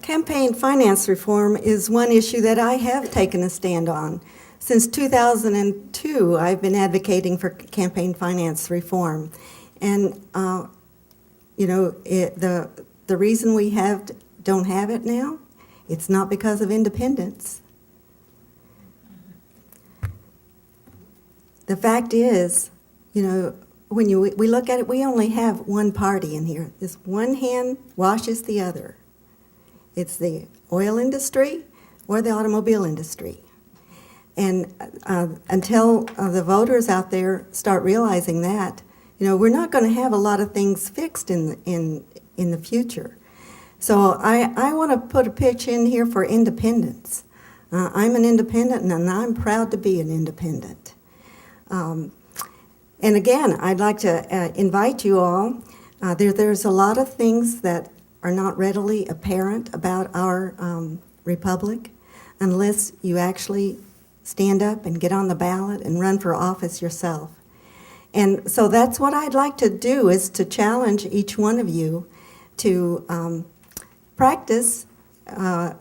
Campaign finance reform is one issue that I have taken a stand on. Since 2002, I've been advocating for campaign finance reform. And, the reason we don't have it now, it's not because of independence. the fact is, when we look at it, we only have one party in here. This one hand washes the other. It's the oil industry or the automobile industry. And until the voters out there start realizing that, we're not going to have a lot of things fixed in the future. So I want to put a pitch in here for independence. I'm an independent, and I'm proud to be an independent. And again, I'd like to invite you all. There's a lot of things that are not readily apparent about our republic unless you actually stand up and get on the ballot and run for office yourself. And so that's what I'd like to do, is to challenge each one of you to practice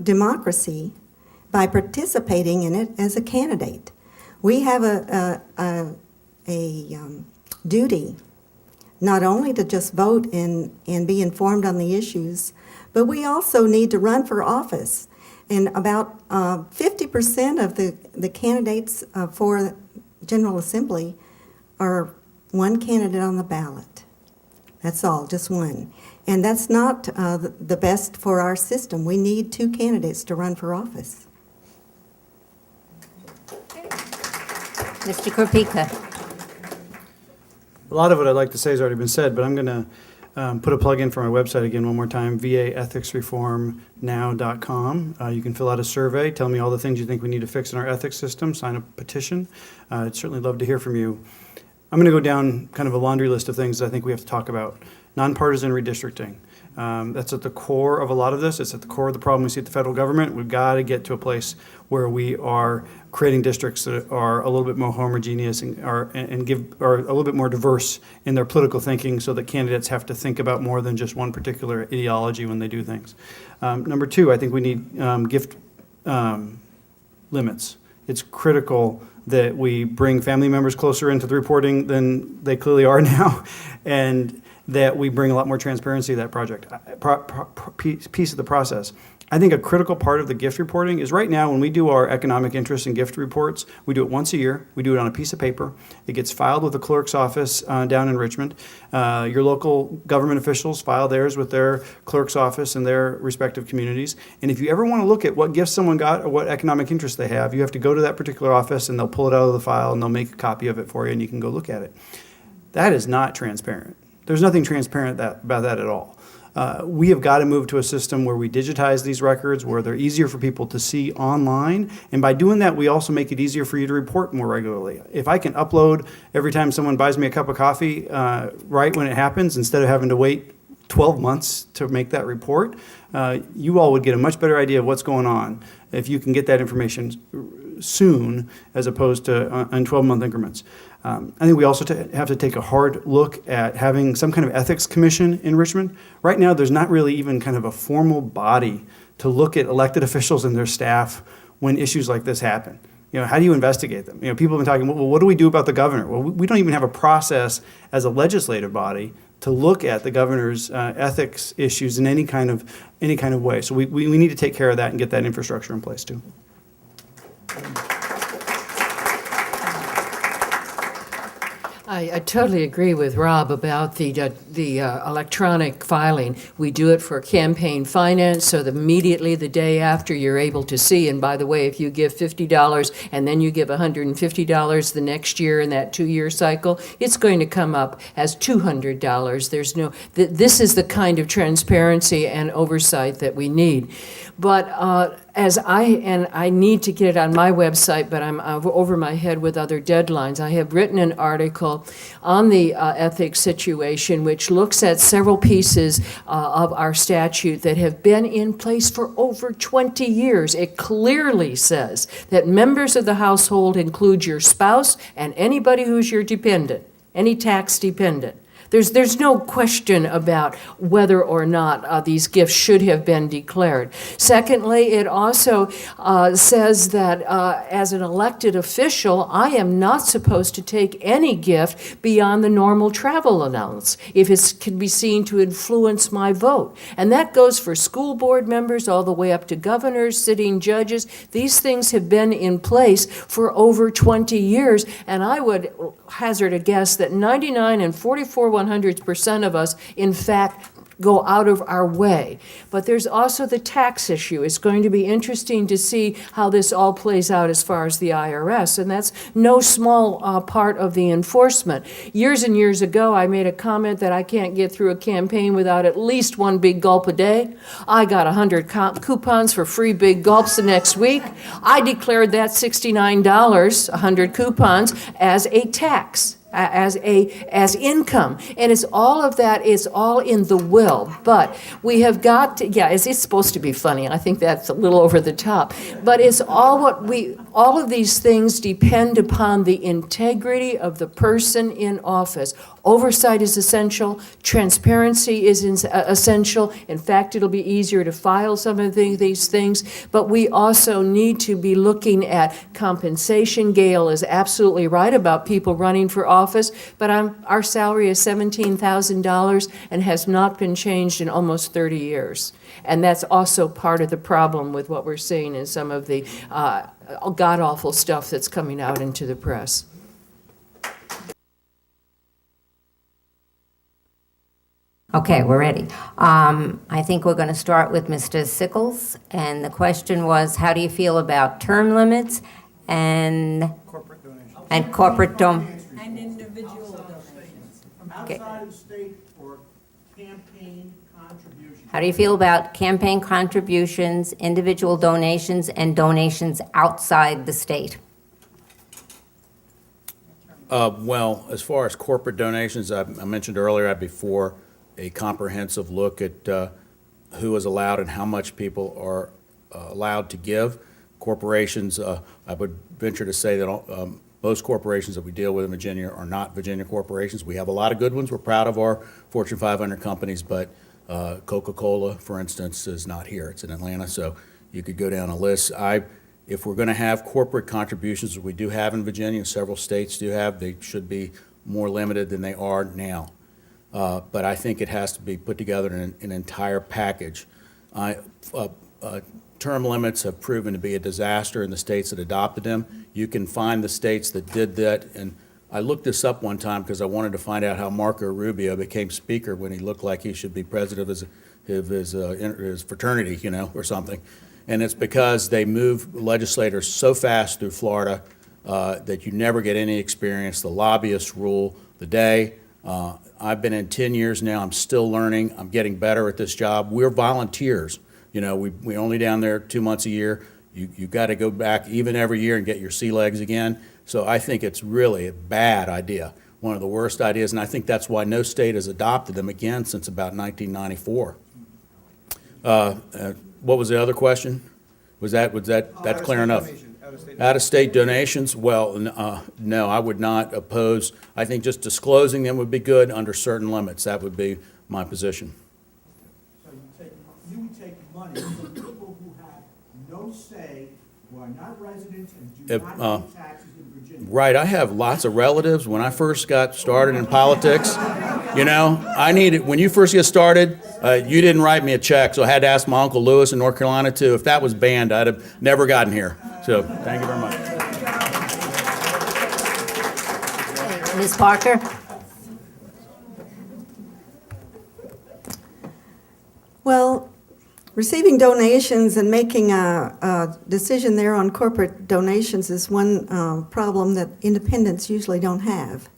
democracy by participating in it as a candidate. We have a duty not only to just vote and be informed on the issues, but we also need to run for office. And about 50% of the candidates for General Assembly are one candidate on the ballot. That's all, just one. And that's not the best for our system. We need two candidates to run for office. Mr. Kropika. A lot of what I'd like to say has already been said, but I'm going to put a plug in for my website again one more time, vaethicsreformnow.com. You can fill out a survey, tell me all the things you think we need to fix in our ethics system, sign a petition. I'd certainly love to hear from you. I'm going to go down kind of a laundry list of things that I think we have to talk about. Nonpartisan redistricting. That's at the core of a lot of this. It's at the core of the problem we see at the federal government. We've got to get to a place where we are creating districts that are a little bit more homogeneous and are a little bit more diverse in their political thinking, so that candidates have to think about more than just one particular ideology when they do things. Number two, I think we need gift limits. It's critical that we bring family members closer into the reporting than they clearly are now, and that we bring a lot more transparency to that piece of the process. I think a critical part of the gift reporting is right now when we do our economic interest and gift reports, we do it once a year. We do it on a piece of paper. It gets filed with the clerk's office down in Richmond. Your local government officials file theirs with their clerk's office in their respective communities. And if you ever want to look at what gifts someone got or what economic interest they have, you have to go to that particular office and they'll pull it out of the file and they'll make a copy of it for you and you can go look at it. That is not transparent. There's nothing transparent about that at all. We have got to move to a system where we digitize these records, where they're easier for people to see online. And by doing that, we also make it easier for you to report more regularly. If I can upload every time someone buys me a cup of coffee right when it happens, instead of having to wait 12 months to make that report, you all would get a much better idea of what's going on if you can get that information soon as opposed to in 12-month increments. I think we also have to take a hard look at having some kind of ethics commission in Richmond. Right now, there's not really even kind of a formal body to look at elected officials and their staff when issues like this happen. How do you investigate them? People have been talking, well, what do we do about the governor? Well, we don't even have a process as a legislative body to look at the governor's ethics issues in any kind of way. So we need to take care of that and get that infrastructure in place too. I totally agree with Rob about the electronic filing. We do it for campaign finance, so that immediately the day after you're able to see. And by the way, if you give $50 and then you give $150 the next year in that 2-year cycle, it's going to come up as $200. There's no. This is the kind of transparency and oversight that we need. But I need to get it on my website, but I'm over my head with other deadlines. I have written an article on the ethics situation, which looks at several pieces of our statute that have been in place for over 20 years. It clearly says that members of the household include your spouse and anybody who's your dependent, any tax dependent. There's no question about whether or not these gifts should have been declared. Secondly, it also says that as an elected official, I am not supposed to take any gift beyond the normal travel allowance if it can be seen to influence my vote. And that goes for school board members all the way up to governors, sitting judges. These things have been in place for over 20 years, and I would hazard a guess that 99 and 44/100% of us, in fact, go out of our way. But there's also the tax issue. It's going to be interesting to see how this all plays out as far as the IRS, and that's no small part of the enforcement. Years and years ago, I made a comment that I can't get through a campaign without at least one big gulp a day. I got 100 coupons for free big gulps the next week. I declared that $69, 100 coupons, as a tax. As income, and it's all of that is all in the will. But we have got to, it's supposed to be funny. I think that's a little over the top, but it's all all of these things depend upon the integrity of the person in office. Oversight is essential. Transparency is essential. In fact, it'll be easier to file some of these things, but we also need to be looking at compensation. Gail is absolutely right about people running for office, but our salary is $17,000 and has not been changed in almost 30 years. And that's also part of the problem with what we're seeing in some of the god-awful stuff that's coming out into the press. Okay, we're ready. I think we're going to start with Mr. Sickles, and the question was, how do you feel about term limits and Corporate donations. and corporate And individual donations. From outside of the state for campaign contributions. How do you feel about campaign contributions, individual donations, and donations outside the state? Well, as far as corporate donations, I mentioned earlier, I'd be for a comprehensive look at who is allowed and how much people are allowed to give. Corporations, I would venture to say that most corporations that we deal with in Virginia are not Virginia corporations. We have a lot of good ones. We're proud of our Fortune 500 companies, but Coca-Cola, for instance, is not here. It's in Atlanta, so you could go down a list. If we're going to have corporate contributions, which we do have in Virginia, several states do have, they should be more limited than they are now. But I think it has to be put together in an entire package. Term limits have proven to be a disaster in the states that adopted them. You can find the states that did that, and I looked this up one time because I wanted to find out how Marco Rubio became speaker when he looked like he should be president of his fraternity, or something. And it's because they move legislators so fast through Florida that you never get any experience. The lobbyists rule the day. I've been in 10 years now. I'm still learning. I'm getting better at this job. We're volunteers. We only down there 2 months a year. You got to go back even every year and get your sea legs again. So I think it's really a bad idea, one of the worst ideas, and I think that's why no state has adopted them again since about 1994. What was the other question? That's clear enough? Out-of-state donations? Well, no, I would not oppose. I think just disclosing them would be good under certain limits. That would be my position. So you would take money from people who have no say, who are not residents and do not pay taxes in Virginia. Right, I have lots of relatives. When I first got started in politics, when you first get started, you didn't write me a check, so I had to ask my Uncle Lewis in North Carolina too. If that was banned, I'd have never gotten here. So, thank you very much. Ms. Parker? Well, receiving donations and making a decision there on corporate donations is one problem that independents usually don't have,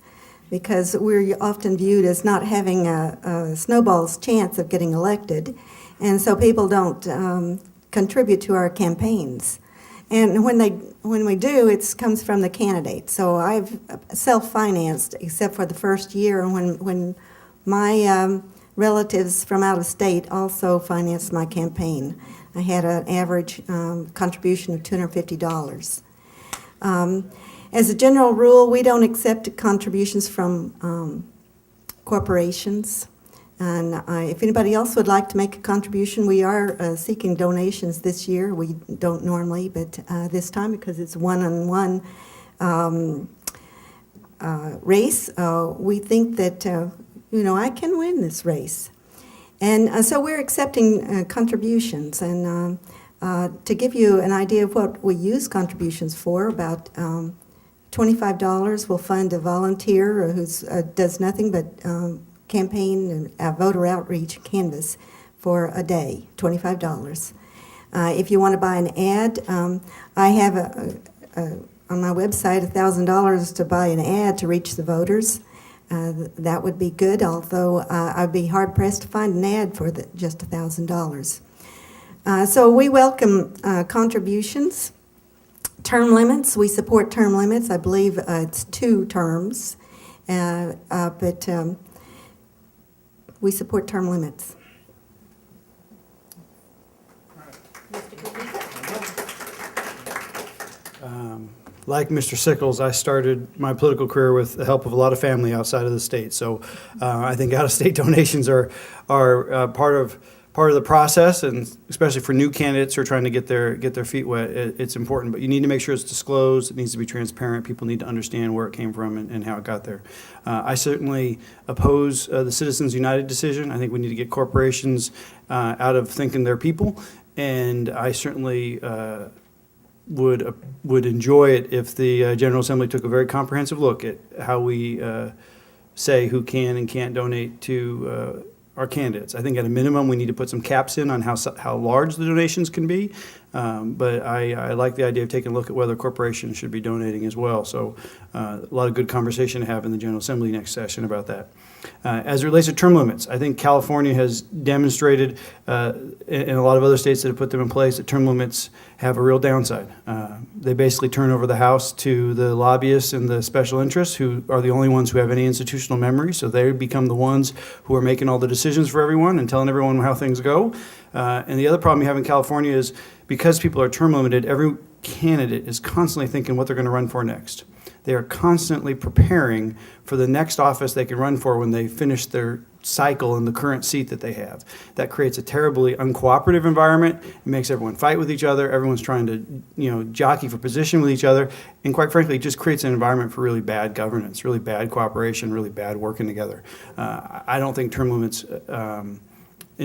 because we're often viewed as not having a snowball's chance of getting elected, and so people don't contribute to our campaigns. And when we do, it comes from the candidate. So I've self-financed except for the first year, and when my relatives from out of state also financed my campaign. I had an average contribution of $250. As a general rule, we don't accept contributions from corporations. And if anybody else would like to make a contribution, we are seeking donations this year. We don't normally, but this time, because it's one-on-one race, we think that, I can win this race. And so we're accepting contributions. And to give you an idea of what we use contributions for, about $25 will fund a volunteer who does nothing but campaign and voter outreach canvas for a day, $25. If you want to buy an ad, I have on my website $1,000 to buy an ad to reach the voters. That would be good, although I'd be hard-pressed to find an ad for just $1,000. So we welcome contributions. Term limits, we support term limits. I believe it's 2 terms, but we support term limits. Like Mr. Sickles, I started my political career with the help of a lot of family outside of the state. So I think out-of-state donations are part of the process, and especially for new candidates who are trying to get their feet wet, it's important. But you need to make sure it's disclosed. It needs to be transparent. People need to understand where it came from and how it got there. I certainly oppose the Citizens United decision. I think we need to get corporations out of thinking they're people, and I certainly would enjoy it if the General Assembly took a very comprehensive look at how we say who can and can't donate to our candidates. I think at a minimum, we need to put some caps in on how large the donations can be. But I like the idea of taking a look at whether corporations should be donating as well. So a lot of good conversation to have in the General Assembly next session about that. As it relates to term limits, I think California has demonstrated, and a lot of other states that have put them in place, that term limits have a real downside. They basically turn over the House to the lobbyists and the special interests, who are the only ones who have any institutional memory, so they become the ones who are making all the decisions for everyone and telling everyone how things go. And the other problem you have in California is, because people are term limited, every candidate is constantly thinking what they're going to run for next. They are constantly preparing for the next office they can run for when they finish their cycle in the current seat that they have. That creates a terribly uncooperative environment. It makes everyone fight with each other. Everyone's trying to, jockey for position with each other. And quite frankly, it just creates an environment for really bad governance, really bad cooperation, really bad working together. I don't think term limits in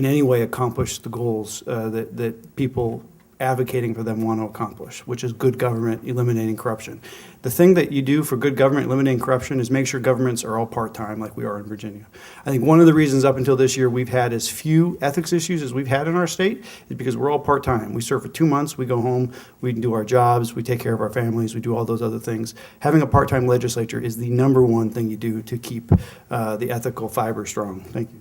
any way accomplish the goals that people advocating for them want to accomplish, which is good government, eliminating corruption. The thing that you do for good government, eliminating corruption, is make sure governments are all part-time like we are in Virginia. I think one of the reasons up until this year we've had as few ethics issues as we've had in our state is because we're all part-time. We serve for 2 months, we go home, we do our jobs, we take care of our families, we do all those other things. Having a part-time legislature is the #1 thing you do to keep the ethical fiber strong. Thank you.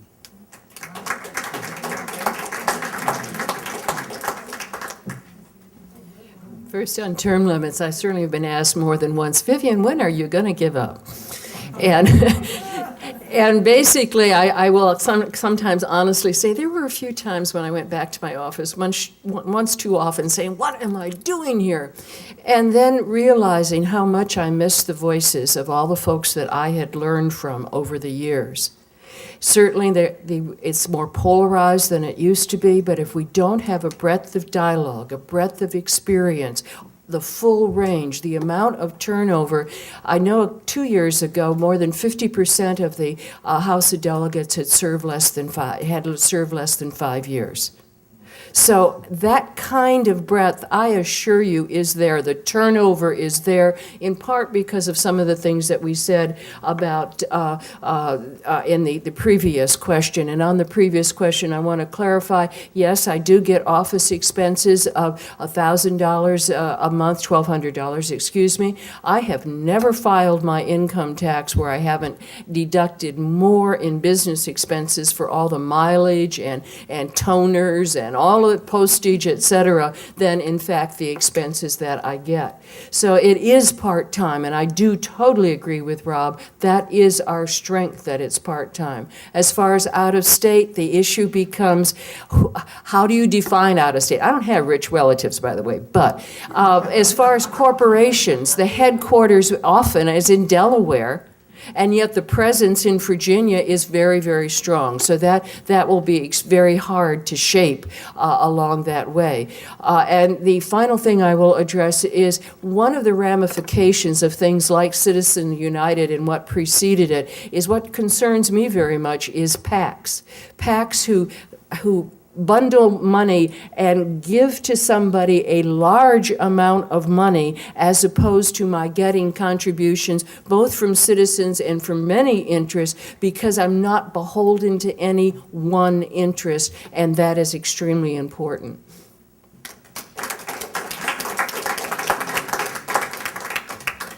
First, on term limits, I certainly have been asked more than once, Vivian, when are you going to give up? And and basically, I will sometimes honestly say there were a few times when I went back to my office, once too often, saying, what am I doing here? And then realizing how much I missed the voices of all the folks that I had learned from over the years. Certainly, it's more polarized than it used to be, but if we don't have a breadth of dialogue, a breadth of experience, the full range, the amount of turnover, I know 2 years ago, more than 50% of the House of Delegates had served less than 5 years. So that kind of breadth, I assure you, is there. The turnover is there, in part because of some of the things that we said about in the previous question. And on the previous question, I want to clarify, yes, I do get office expenses of $1,000 a month, $1,200, excuse me. I have never filed my income tax where I haven't deducted more in business expenses for all the mileage and toners and all of the postage, et cetera, than in fact the expenses that I get. So it is part-time, and I do totally agree with Rob. That is our strength, that it's part-time. As far as out-of-state, the issue becomes, how do you define out-of-state? I don't have rich relatives, by the way, but as far as corporations, the headquarters often is in Delaware. And yet the presence in Virginia is very, very strong. So that will be very hard to shape along that way. And the final thing I will address is one of the ramifications of things like Citizens United and what preceded it is what concerns me very much is PACs. PACs who bundle money and give to somebody a large amount of money as opposed to my getting contributions both from citizens and from many interests because I'm not beholden to any one interest, and that is extremely important.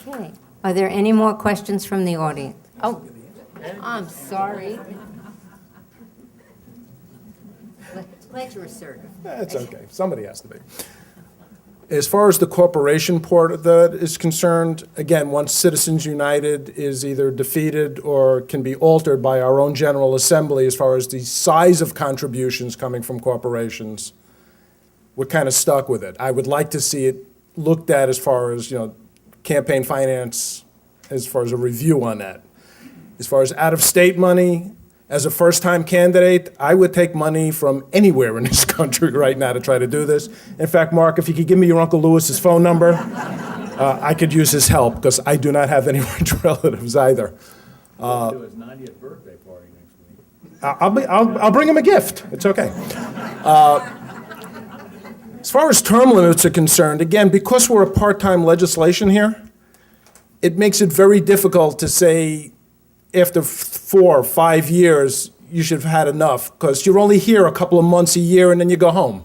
Okay. Are there any more questions from the audience? Oh, I'm sorry. Ledger assertive. That's okay. Somebody has to be. As far as the corporation part of that is concerned, again, once Citizens United is either defeated or can be altered by our own General Assembly as far as the size of contributions coming from corporations, we're kind of stuck with it. I would like to see it looked at as far as, campaign finance, as far as a review on that. As far as out-of-state money, as a first-time candidate, I would take money from anywhere in this country right now to try to do this. In fact, Mark, if you could give me your Uncle Lewis's phone number, I could use his help, because I do not have any rich relatives either. Do his 90th birthday party next week. I'll bring him a gift. It's okay. As far as term limits are concerned, again, because we're a part-time legislation here, it makes it very difficult to say after 4 or 5 years, you should have had enough, because you're only here a couple of months a year and then you go home.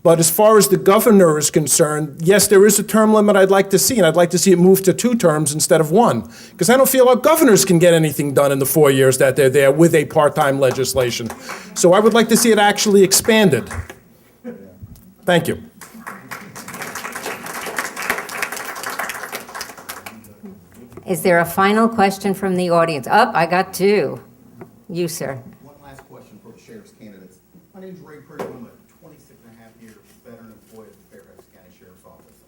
But as far as the governor is concerned, yes, there is a term limit I'd like to see, and I'd like to see it move to 2 terms instead of 1, because I don't feel our governors can get anything done in the 4 years that they're there with a part-time legislation. So I would like to see it actually expanded. Thank you. Is there a final question from the audience? I got 2. You, sir. One last question for the sheriff's candidates. My name's Ray Pruitt. I'm a 26.5 years veteran employee at the Fairfax County Sheriff's Office.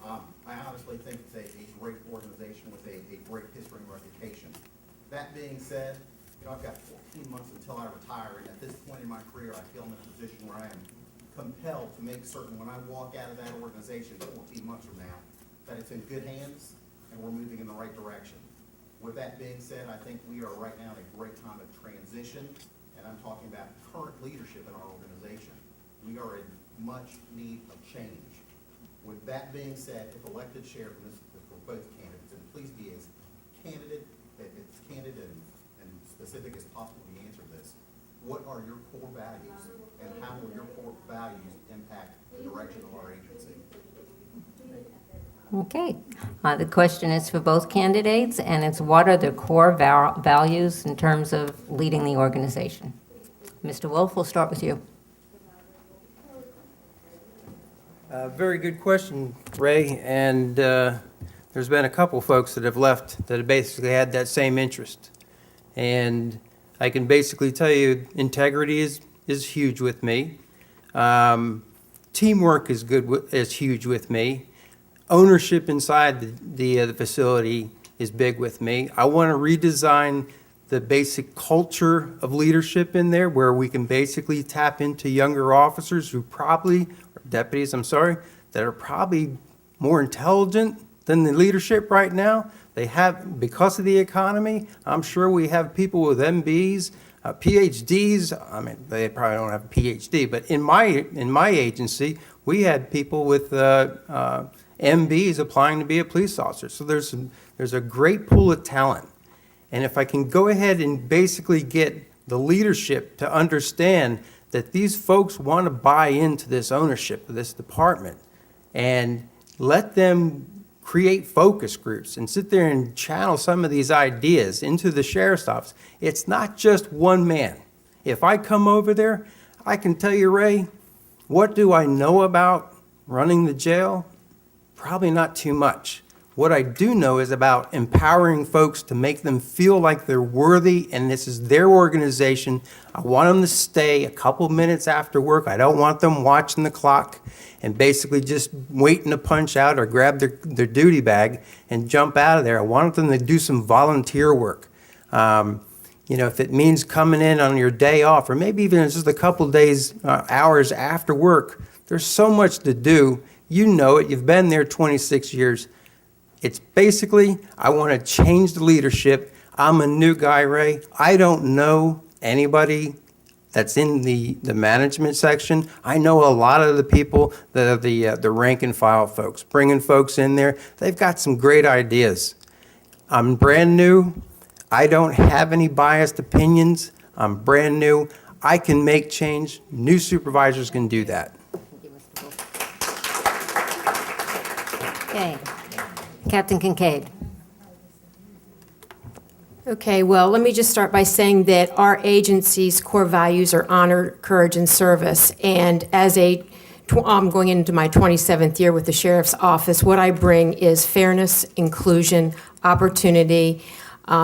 I honestly think it's a great organization with a great history and reputation. That being said, I've got 14 months until I retire, and at this point in my career, I feel in a position where I am compelled to make certain when I walk out of that organization 14 months from now, that it's in good hands and we're moving in the right direction. With that being said, I think we are right now in a great time of transition, and I'm talking about current leadership in our organization. We are in much need of change. With that being said, if elected sheriff, and this is for both candidates, and please be as candid and specific as possible to answer this, what are your core values, and how will your core values impact the direction of our agency? Okay. The question is for both candidates, and it's what are the core values in terms of leading the organization? Mr. Wolf, we'll start with you. Very good question, Ray, and there's been a couple folks that have left that have basically had that same interest. And I can basically tell you integrity is huge with me. Teamwork is huge with me. Ownership inside the facility is big with me. I want to redesign the basic culture of leadership in there, where we can basically tap into younger officers who probably, or deputies, I'm sorry, that are probably more intelligent than the leadership right now. They have, because of the economy, I'm sure we have people with MBs, PhDs. I mean, they probably don't have a PhD, but in my agency, we had people with MBs applying to be a police officer. So there's a great pool of talent. And if I can go ahead and basically get the leadership to understand that these folks want to buy into this ownership of this department, and let them create focus groups and sit there and channel some of these ideas into the sheriff's office. It's not just one man. If I come over there, I can tell you, Ray, what do I know about running the jail? Probably not too much. What I do know is about empowering folks to make them feel like they're worthy and this is their organization. I want them to stay a couple minutes after work. I don't want them watching the clock and basically just waiting to punch out or grab their duty bag and jump out of there. I want them to do some volunteer work. If it means coming in on your day off, or maybe even just a couple days, hours after work, there's so much to do. You know it. You've been there 26 years. It's basically, I want to change the leadership. I'm a new guy, Ray. I don't know anybody that's in the management section. I know a lot of the people that are the rank and file folks, bringing folks in there. They've got some great ideas. I'm brand new. I don't have any biased opinions. I'm brand new. I can make change. New supervisors can do that. Okay. Captain Kincaid. Okay, well, let me just start by saying that our agency's core values are honor, courage, and service. And as I'm going into my 27th year with the Sheriff's Office, what I bring is fairness, inclusion, opportunity,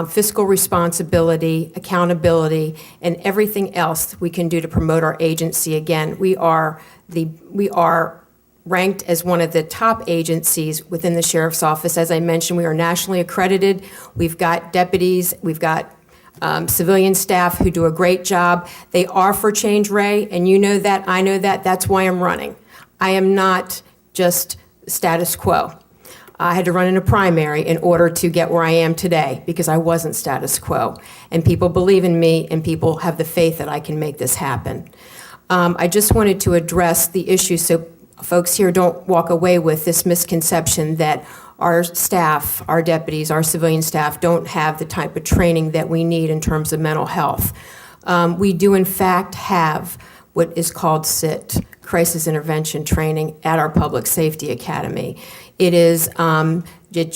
fiscal responsibility, accountability, and everything else we can do to promote our agency. Again, we are ranked as one of the top agencies within the Sheriff's Office. As I mentioned, we are nationally accredited. We've got deputies, we've got civilian staff who do a great job. They are for change, Ray, and you know that, I know that. That's why I'm running. I am not just status quo. I had to run in a primary in order to get where I am today because I wasn't status quo. And people believe in me and people have the faith that I can make this happen. I just wanted to address the issue so folks here don't walk away with this misconception that our staff, our deputies, our civilian staff don't have the type of training that we need in terms of mental health. We do in fact have what is called CIT, Crisis Intervention Training, at our Public Safety Academy. It's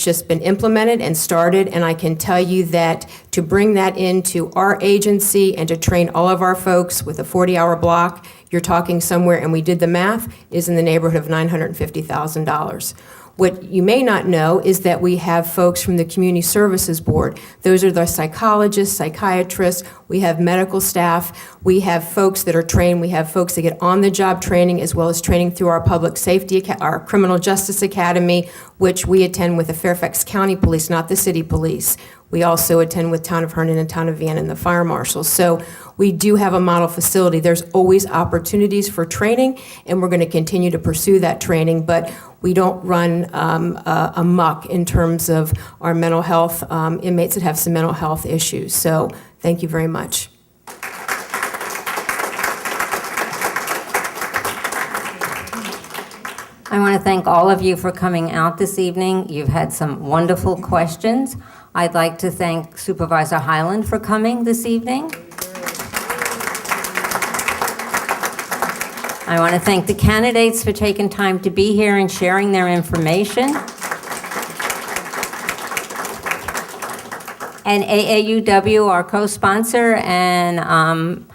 just been implemented and started, and I can tell you that to bring that into our agency and to train all of our folks with a 40-hour block, you're talking somewhere, and we did the math, is in the neighborhood of $950,000. What you may not know is that we have folks from the Community Services Board. Those are the psychologists, psychiatrists. We have medical staff. We have folks that are trained. We have folks that get on-the-job training as well as training through our Public Safety, our Criminal Justice Academy, which we attend with the Fairfax County Police, not the City Police. We also attend with Town of Herndon and Town of Vienna and the fire marshals. So we do have a model facility. There's always opportunities for training, and we're going to continue to pursue that training, but we don't run amok in terms of our mental health, inmates that have some mental health issues. So thank you very much. I want to thank all of you for coming out this evening. You've had some wonderful questions. I'd like to thank Supervisor Highland for coming this evening. I want to thank the candidates for taking time to be here and sharing their information. And AAUW, our co-sponsor, and I'm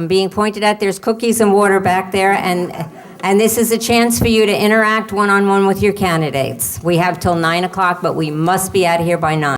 being pointed at, there's cookies and water back there, and this is a chance for you to interact one-on-one with your candidates. We have till 9 o'clock, but we must be out of here by 9.